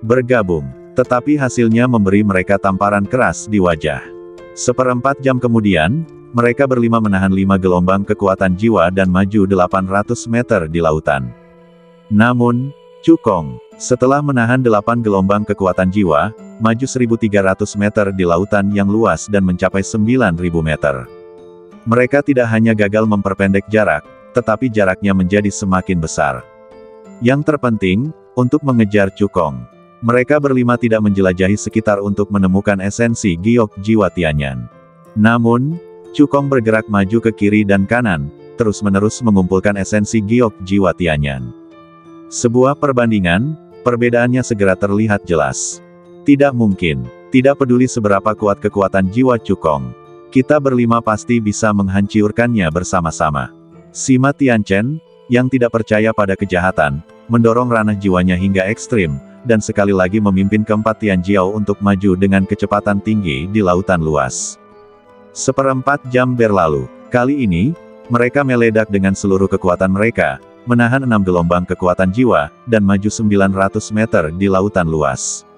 bergabung, tetapi hasilnya memberi mereka tamparan keras di wajah. 1/4 jam kemudian, mereka berlima menahan 5 gelombang kekuatan jiwa dan maju 800 meter di lautan. Namun, Cukong, setelah menahan 8 gelombang kekuatan jiwa, maju 1.300 meter di lautan yang luas dan mencapai 9.000 meter. Mereka tidak hanya gagal memperpendek jarak, tetapi jaraknya menjadi semakin besar. Yang terpenting, untuk mengejar Cukong, mereka berlima tidak menjelajahi sekitar untuk menemukan esensi giok jiwa Tianyan. Namun, Cukong bergerak maju ke kiri dan kanan, terus-menerus mengumpulkan esensi giok jiwa Tianyan. Sebuah perbandingan, perbedaannya segera terlihat jelas. Tidak mungkin, tidak peduli seberapa kuat kekuatan jiwa Cukong. Kita berlima pasti bisa menghancurkannya bersama-sama. Sima Tianchen, yang tidak percaya pada kejahatan, mendorong ranah jiwanya hingga ekstrim, dan sekali lagi memimpin keempat Tianjiao untuk maju dengan kecepatan tinggi di lautan luas. 1/4 jam berlalu. Kali ini, mereka meledak dengan seluruh kekuatan mereka, menahan 6 gelombang kekuatan jiwa, dan maju 900 meter di lautan luas.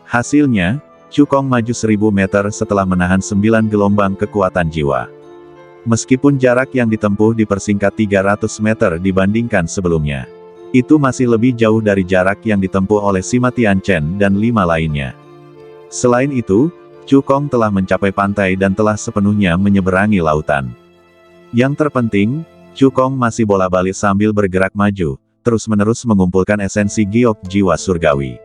Hasilnya, Cukong maju 1000 meter setelah menahan 9 gelombang kekuatan jiwa. Meskipun jarak yang ditempuh dipersingkat 300 meter dibandingkan sebelumnya, itu masih lebih jauh dari jarak yang ditempuh oleh Sima Tianchen dan 5 lainnya. Selain itu, Cukong telah mencapai pantai dan telah sepenuhnya menyeberangi lautan. Yang terpenting, Cukong masih bola-balik sambil bergerak maju, terus-menerus mengumpulkan esensi giok jiwa surgawi.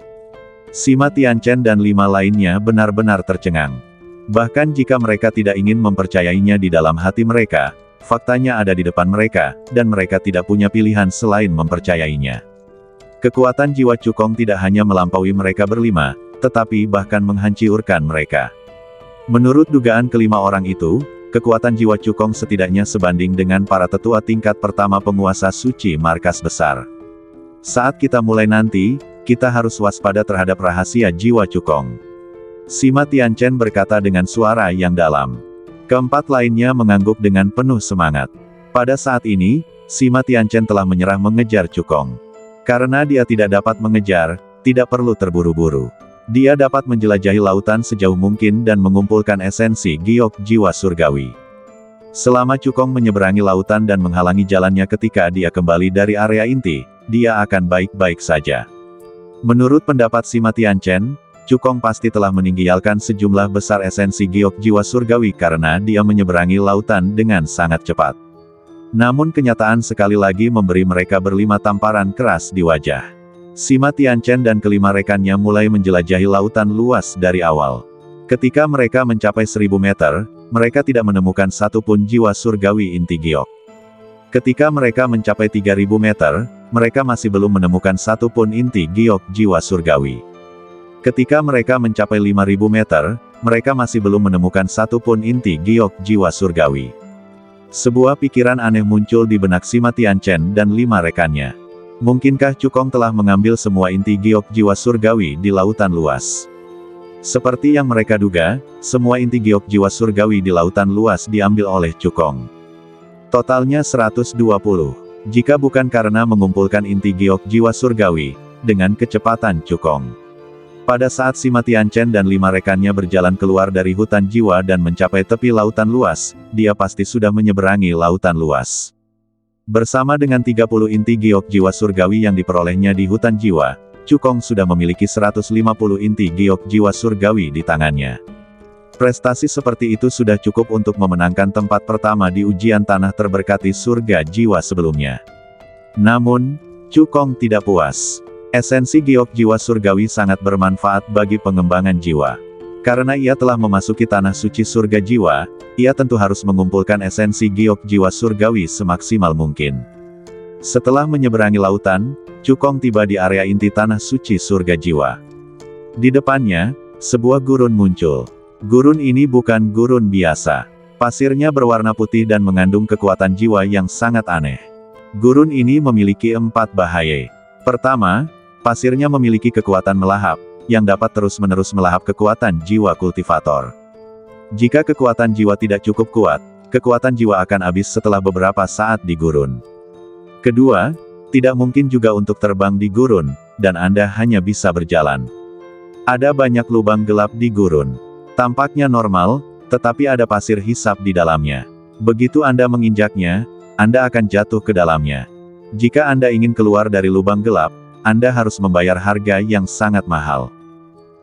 Sima Tianchen dan 5 lainnya benar-benar tercengang. Bahkan jika mereka tidak ingin mempercayainya di dalam hati mereka, faktanya ada di depan mereka, dan mereka tidak punya pilihan selain mempercayainya. Kekuatan jiwa Cukong tidak hanya melampaui mereka berlima, tetapi bahkan menghancurkan mereka. Menurut dugaan kelima orang itu, kekuatan jiwa Cukong setidaknya sebanding dengan para tetua tingkat pertama penguasa suci markas besar. Saat kita mulai nanti, kita harus waspada terhadap rahasia jiwa Cukong. Sima Tianchen berkata dengan suara yang dalam. Keempat lainnya mengangguk dengan penuh semangat. Pada saat ini, Sima Tianchen telah menyerah mengejar Cukong. Karena dia tidak dapat mengejar, tidak perlu terburu-buru. Dia dapat menjelajahi lautan sejauh mungkin dan mengumpulkan esensi giok jiwa surgawi. Selama Cukong menyeberangi lautan dan menghalangi jalannya ketika dia kembali dari area inti, dia akan baik-baik saja. Menurut pendapat Sima Tianchen, Cukong pasti telah meninggalkan sejumlah besar esensi giok jiwa surgawi karena dia menyeberangi lautan dengan sangat cepat. Namun kenyataan sekali lagi memberi mereka berlima tamparan keras di wajah. Sima Tianchen dan kelima rekannya mulai menjelajahi lautan luas dari awal. Ketika mereka mencapai 1000 meter, mereka tidak menemukan satupun jiwa surgawi inti giok. Ketika mereka mencapai 3000 meter, mereka masih belum menemukan satupun inti giok jiwa surgawi. Ketika mereka mencapai 5000 meter, mereka masih belum menemukan satupun inti giok jiwa surgawi. Sebuah pikiran aneh muncul di benak Sima Tianchen dan 5 rekannya. Mungkinkah Cukong telah mengambil semua inti giok jiwa surgawi di lautan luas? Seperti yang mereka duga, semua inti giok jiwa surgawi di lautan luas diambil oleh Cukong. Totalnya 120. Jika bukan karena mengumpulkan inti giok jiwa surgawi, dengan kecepatan Cukong. Pada saat Sima Tianchen dan 5 rekannya berjalan keluar dari hutan jiwa dan mencapai tepi lautan luas, dia pasti sudah menyeberangi lautan luas. Bersama dengan 30 inti giok jiwa surgawi yang diperolehnya di hutan jiwa, Cukong sudah memiliki 150 inti giok jiwa surgawi di tangannya. Prestasi seperti itu sudah cukup untuk memenangkan tempat pertama di ujian tanah terberkati surga jiwa sebelumnya. Namun, Cukong tidak puas. Esensi giok jiwa surgawi sangat bermanfaat bagi pengembangan jiwa. Karena ia telah memasuki tanah suci surga jiwa, ia tentu harus mengumpulkan esensi giok jiwa surgawi semaksimal mungkin. Setelah menyeberangi lautan, Cukong tiba di area inti tanah suci surga jiwa. Di depannya, sebuah gurun muncul. Gurun ini bukan gurun biasa. Pasirnya berwarna putih dan mengandung kekuatan jiwa yang sangat aneh. Gurun ini memiliki 4 bahaya. Pertama, pasirnya memiliki kekuatan melahap, yang dapat terus-menerus melahap kekuatan jiwa kultivator. Jika kekuatan jiwa tidak cukup kuat, kekuatan jiwa akan habis setelah beberapa saat di gurun. Kedua, tidak mungkin juga untuk terbang di gurun, dan Anda hanya bisa berjalan. Ada banyak lubang gelap di gurun. Tampaknya normal, tetapi ada pasir hisap di dalamnya. Begitu Anda menginjaknya, Anda akan jatuh ke dalamnya. Jika Anda ingin keluar dari lubang gelap, Anda harus membayar harga yang sangat mahal.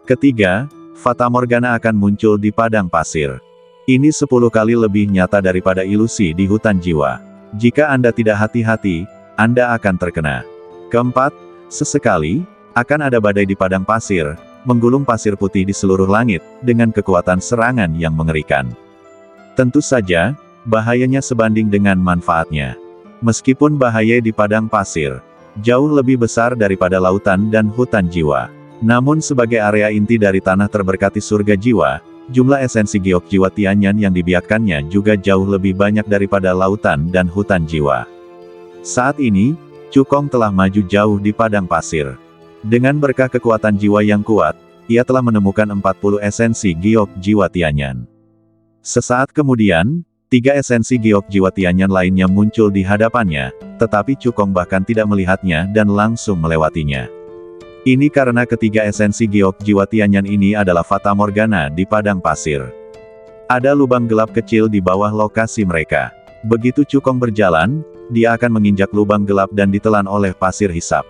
Ketiga, Fata Morgana akan muncul di padang pasir. Ini 10 kali lebih nyata daripada ilusi di hutan jiwa. Jika Anda tidak hati-hati, Anda akan terkena. Keempat, sesekali, akan ada badai di padang pasir, menggulung pasir putih di seluruh langit, dengan kekuatan serangan yang mengerikan. Tentu saja, bahayanya sebanding dengan manfaatnya. Meskipun bahaya di padang pasir jauh lebih besar daripada lautan dan hutan jiwa, namun sebagai area inti dari tanah terberkati surga jiwa, jumlah esensi giok jiwa Tianyan yang dibiarkannya juga jauh lebih banyak daripada lautan dan hutan jiwa. Saat ini, Cukong telah maju jauh di padang pasir. Dengan berkah kekuatan jiwa yang kuat, ia telah menemukan 40 esensi giok jiwa Tianyan. Sesaat kemudian, 3 esensi giok jiwa Tianyan lainnya muncul di hadapannya, tetapi Cukong bahkan tidak melihatnya dan langsung melewatinya. Ini karena ketiga esensi giok jiwa Tianyan ini adalah Fata Morgana di padang pasir. Ada lubang gelap kecil di bawah lokasi mereka. Begitu Cukong berjalan, dia akan menginjak lubang gelap dan ditelan oleh pasir hisap.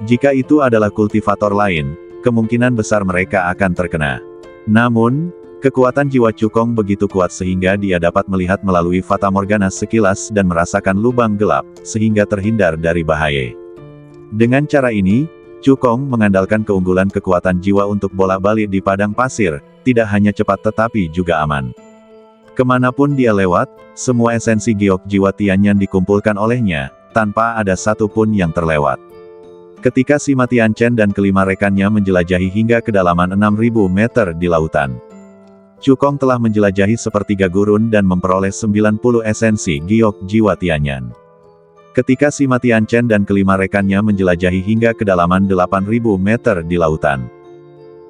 Jika itu adalah kultivator lain, kemungkinan besar mereka akan terkena. Namun, kekuatan jiwa Cukong begitu kuat sehingga dia dapat melihat melalui Fata Morgana sekilas dan merasakan lubang gelap, sehingga terhindar dari bahaya. Dengan cara ini, Cukong mengandalkan keunggulan kekuatan jiwa untuk bolak-balik di padang pasir, tidak hanya cepat tetapi juga aman. Kemanapun dia lewat, semua esensi giok jiwa Tianyan dikumpulkan olehnya, tanpa ada satupun yang terlewat. Ketika Sima Tianchen dan kelima rekannya menjelajahi hingga kedalaman 6.000 meter di lautan, Cukong telah menjelajahi sepertiga gurun dan memperoleh 90 esensi giok jiwa Tianyan. Ketika Sima Tianchen dan kelima rekannya menjelajahi hingga kedalaman 8.000 meter di lautan,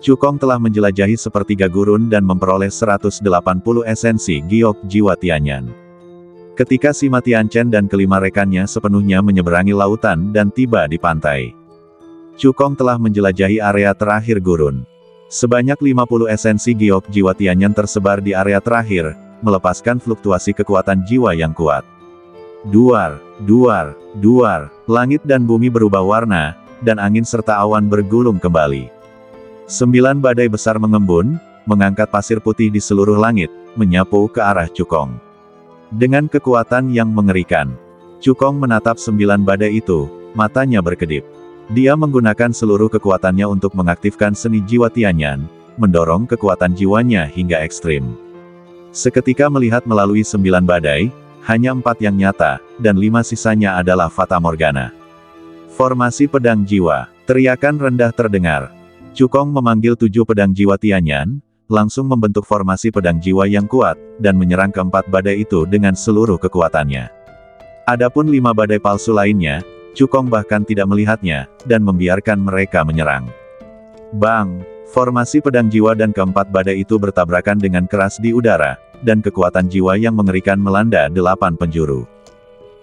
Cukong telah menjelajahi sepertiga gurun dan memperoleh 180 esensi giok jiwa Tianyan. Ketika Sima Tianchen dan kelima rekannya sepenuhnya menyeberangi lautan dan tiba di pantai, Cukong telah menjelajahi area terakhir gurun. Sebanyak 50 esensi giok jiwa Tianyan tersebar di area terakhir, melepaskan fluktuasi kekuatan jiwa yang kuat. Duar, duar, duar, langit dan bumi berubah warna, dan angin serta awan bergulung kembali. 9 badai besar mengembun, mengangkat pasir putih di seluruh langit, menyapu ke arah Cukong. Dengan kekuatan yang mengerikan, Cukong menatap 9 badai itu, matanya berkedip. Dia menggunakan seluruh kekuatannya untuk mengaktifkan seni jiwa Tianyan, mendorong kekuatan jiwanya hingga ekstrim. Seketika melihat melalui 9 badai, hanya 4 yang nyata, dan 5 sisanya adalah Fata Morgana. Formasi pedang jiwa. Teriakan rendah terdengar. Cukong memanggil 7 pedang jiwa Tianyan, langsung membentuk formasi pedang jiwa yang kuat, dan menyerang ke-4 badai itu dengan seluruh kekuatannya. Adapun 5 badai palsu lainnya, Cukong bahkan tidak melihatnya, dan membiarkan mereka menyerang. Bang! Formasi pedang jiwa dan ke-4 badai itu bertabrakan dengan keras di udara, dan kekuatan jiwa yang mengerikan melanda 8 penjuru.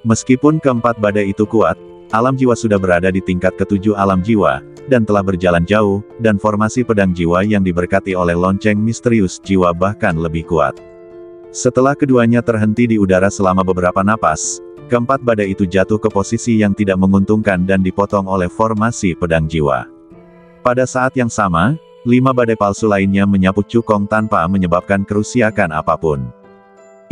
Meskipun ke-4 badai itu kuat, alam jiwa sudah berada di tingkat ke-7 alam jiwa, dan telah berjalan jauh, dan formasi pedang jiwa yang diberkati oleh lonceng misterius jiwa bahkan lebih kuat. Setelah keduanya terhenti di udara selama beberapa napas, ke-4 badai itu jatuh ke posisi yang tidak menguntungkan dan dipotong oleh formasi pedang jiwa. Pada saat yang sama, 5 badai palsu lainnya menyapu Cukong tanpa menyebabkan kerusakan apapun.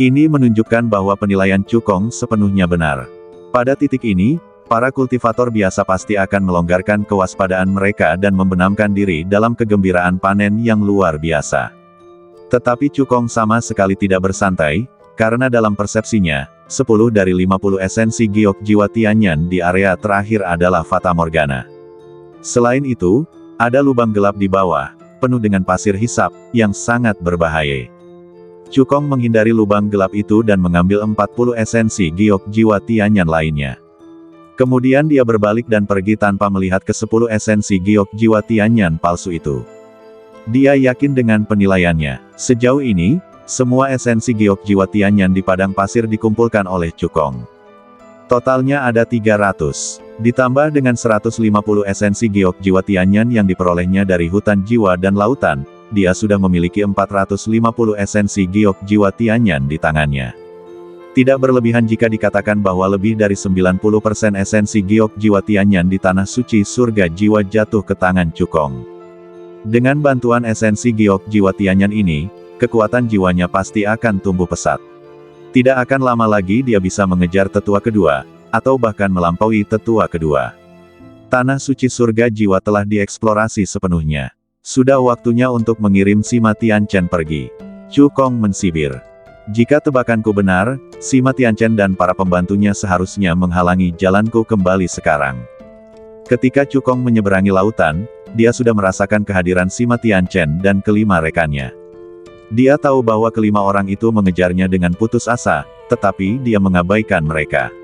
Ini menunjukkan bahwa penilaian Cukong sepenuhnya benar. Pada titik ini, para kultivator biasa pasti akan melonggarkan kewaspadaan mereka dan membenamkan diri dalam kegembiraan panen yang luar biasa. Tetapi Cukong sama sekali tidak bersantai, karena dalam persepsinya, 10 dari 50 esensi giok jiwa Tianyan di area terakhir adalah Fata Morgana. Selain itu, ada lubang gelap di bawah, penuh dengan pasir hisap, yang sangat berbahaya. Cukong menghindari lubang gelap itu dan mengambil 40 esensi giok jiwa Tianyan lainnya. Kemudian dia berbalik dan pergi tanpa melihat ke 10 esensi giok jiwa Tianyan palsu itu. Dia yakin dengan penilaiannya. Sejauh ini, semua esensi giok jiwa Tianyan di padang pasir dikumpulkan oleh Cukong. Totalnya ada 300. Ditambah dengan 150 esensi giok jiwa Tianyan yang diperolehnya dari hutan jiwa dan lautan, dia sudah memiliki 450 esensi giok jiwa Tianyan di tangannya. Tidak berlebihan jika dikatakan bahwa lebih dari 90% esensi giok jiwa Tianyan di tanah suci surga jiwa jatuh ke tangan Cukong. Dengan bantuan esensi giok jiwa Tianyan ini, kekuatan jiwanya pasti akan tumbuh pesat. Tidak akan lama lagi dia bisa mengejar tetua kedua, atau bahkan melampaui tetua kedua. Tanah suci surga jiwa telah dieksplorasi sepenuhnya. Sudah waktunya untuk mengirim Sima Tianchen pergi. Cukong mensibir. Jika tebakanku benar, Sima Tianchen dan para pembantunya seharusnya menghalangi jalanku kembali sekarang. Ketika Cukong menyeberangi lautan, dia sudah merasakan kehadiran Sima Tianchen dan kelima rekannya. Dia tahu bahwa kelima orang itu mengejarnya dengan putus asa, tetapi dia mengabaikan mereka.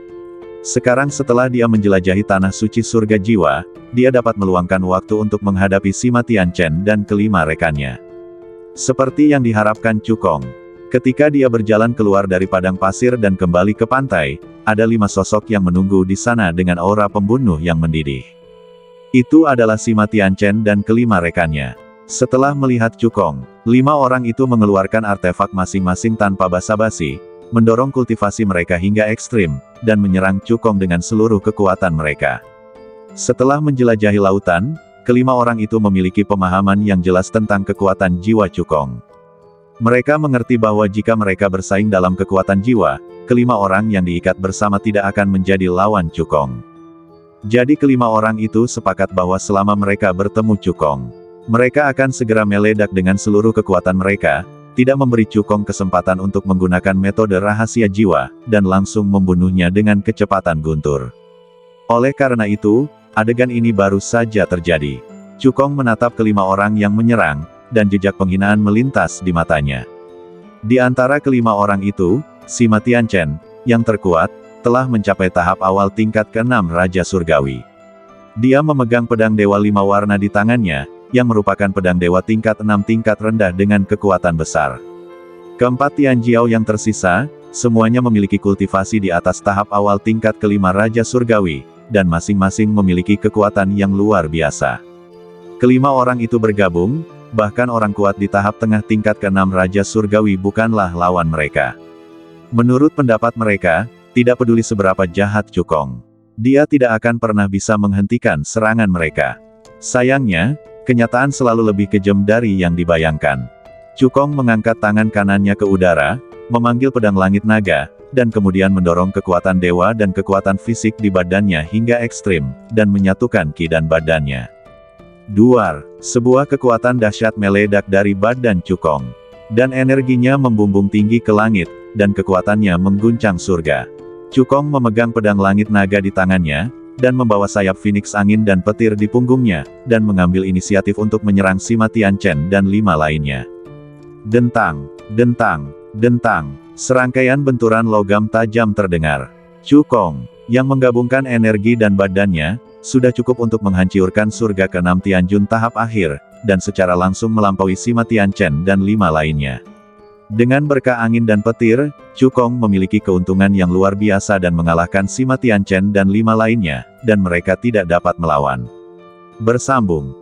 Sekarang setelah dia menjelajahi tanah suci surga jiwa, dia dapat meluangkan waktu untuk menghadapi Sima Tianchen dan kelima rekannya. Seperti yang diharapkan Cukong. Ketika dia berjalan keluar dari padang pasir dan kembali ke pantai, ada 5 sosok yang menunggu di sana dengan aura pembunuh yang mendidih. Itu adalah Sima Tianchen dan kelima rekannya. Setelah melihat Cukong, 5 orang itu mengeluarkan artefak masing-masing tanpa basa-basi, mendorong kultivasi mereka hingga ekstrim, dan menyerang Cukong dengan seluruh kekuatan mereka. Setelah menjelajahi lautan, kelima orang itu memiliki pemahaman yang jelas tentang kekuatan jiwa Cukong. Mereka mengerti bahwa jika mereka bersaing dalam kekuatan jiwa, kelima orang yang diikat bersama tidak akan menjadi lawan Cukong. Jadi kelima orang itu sepakat bahwa selama mereka bertemu Cukong, mereka akan segera meledak dengan seluruh kekuatan mereka, tidak memberi Cukong kesempatan untuk menggunakan metode rahasia jiwa, dan langsung membunuhnya dengan kecepatan guntur. Oleh karena itu, adegan ini baru saja terjadi. Cukong menatap kelima orang yang menyerang, dan jejak penghinaan melintas di matanya. Di antara kelima orang itu, Sima Tianchen, yang terkuat, telah mencapai tahap awal tingkat ke-6 Raja Surgawi. Dia memegang pedang Dewa 5 warna di tangannya, yang merupakan pedang dewa tingkat 6 tingkat rendah dengan kekuatan besar. Keempat Tianjiao yang tersisa, semuanya memiliki kultivasi di atas tahap awal tingkat ke-5 Raja Surgawi, dan masing-masing memiliki kekuatan yang luar biasa. Kelima orang itu bergabung, bahkan orang kuat di tahap tengah tingkat ke-6 Raja Surgawi bukanlah lawan mereka. Menurut pendapat mereka, tidak peduli seberapa jahat Cukong, dia tidak akan pernah bisa menghentikan serangan mereka. Sayangnya, kenyataan selalu lebih kejam dari yang dibayangkan. Cukong mengangkat tangan kanannya ke udara, memanggil pedang langit naga, dan kemudian mendorong kekuatan dewa dan kekuatan fisik di badannya hingga ekstrim, dan menyatukan ki dan badannya. Duar, sebuah kekuatan dahsyat meledak dari badan Cukong. Dan energinya membumbung tinggi ke langit, dan kekuatannya mengguncang surga. Cukong memegang pedang langit naga di tangannya, dan membawa sayap Phoenix angin dan petir di punggungnya, dan mengambil inisiatif untuk menyerang Sima Tianchen dan 5 lainnya. Dentang, dentang, dentang, serangkaian benturan logam tajam terdengar. Cukong, yang menggabungkan energi dan badannya, sudah cukup untuk menghancurkan surga ke-6 Tianjun tahap akhir, dan secara langsung melampaui Sima Tianchen dan 5 lainnya. Dengan berkah angin dan petir, Cukong memiliki keuntungan yang luar biasa dan mengalahkan Sima Tianchen dan 5 lainnya, dan mereka tidak dapat melawan. Bersambung.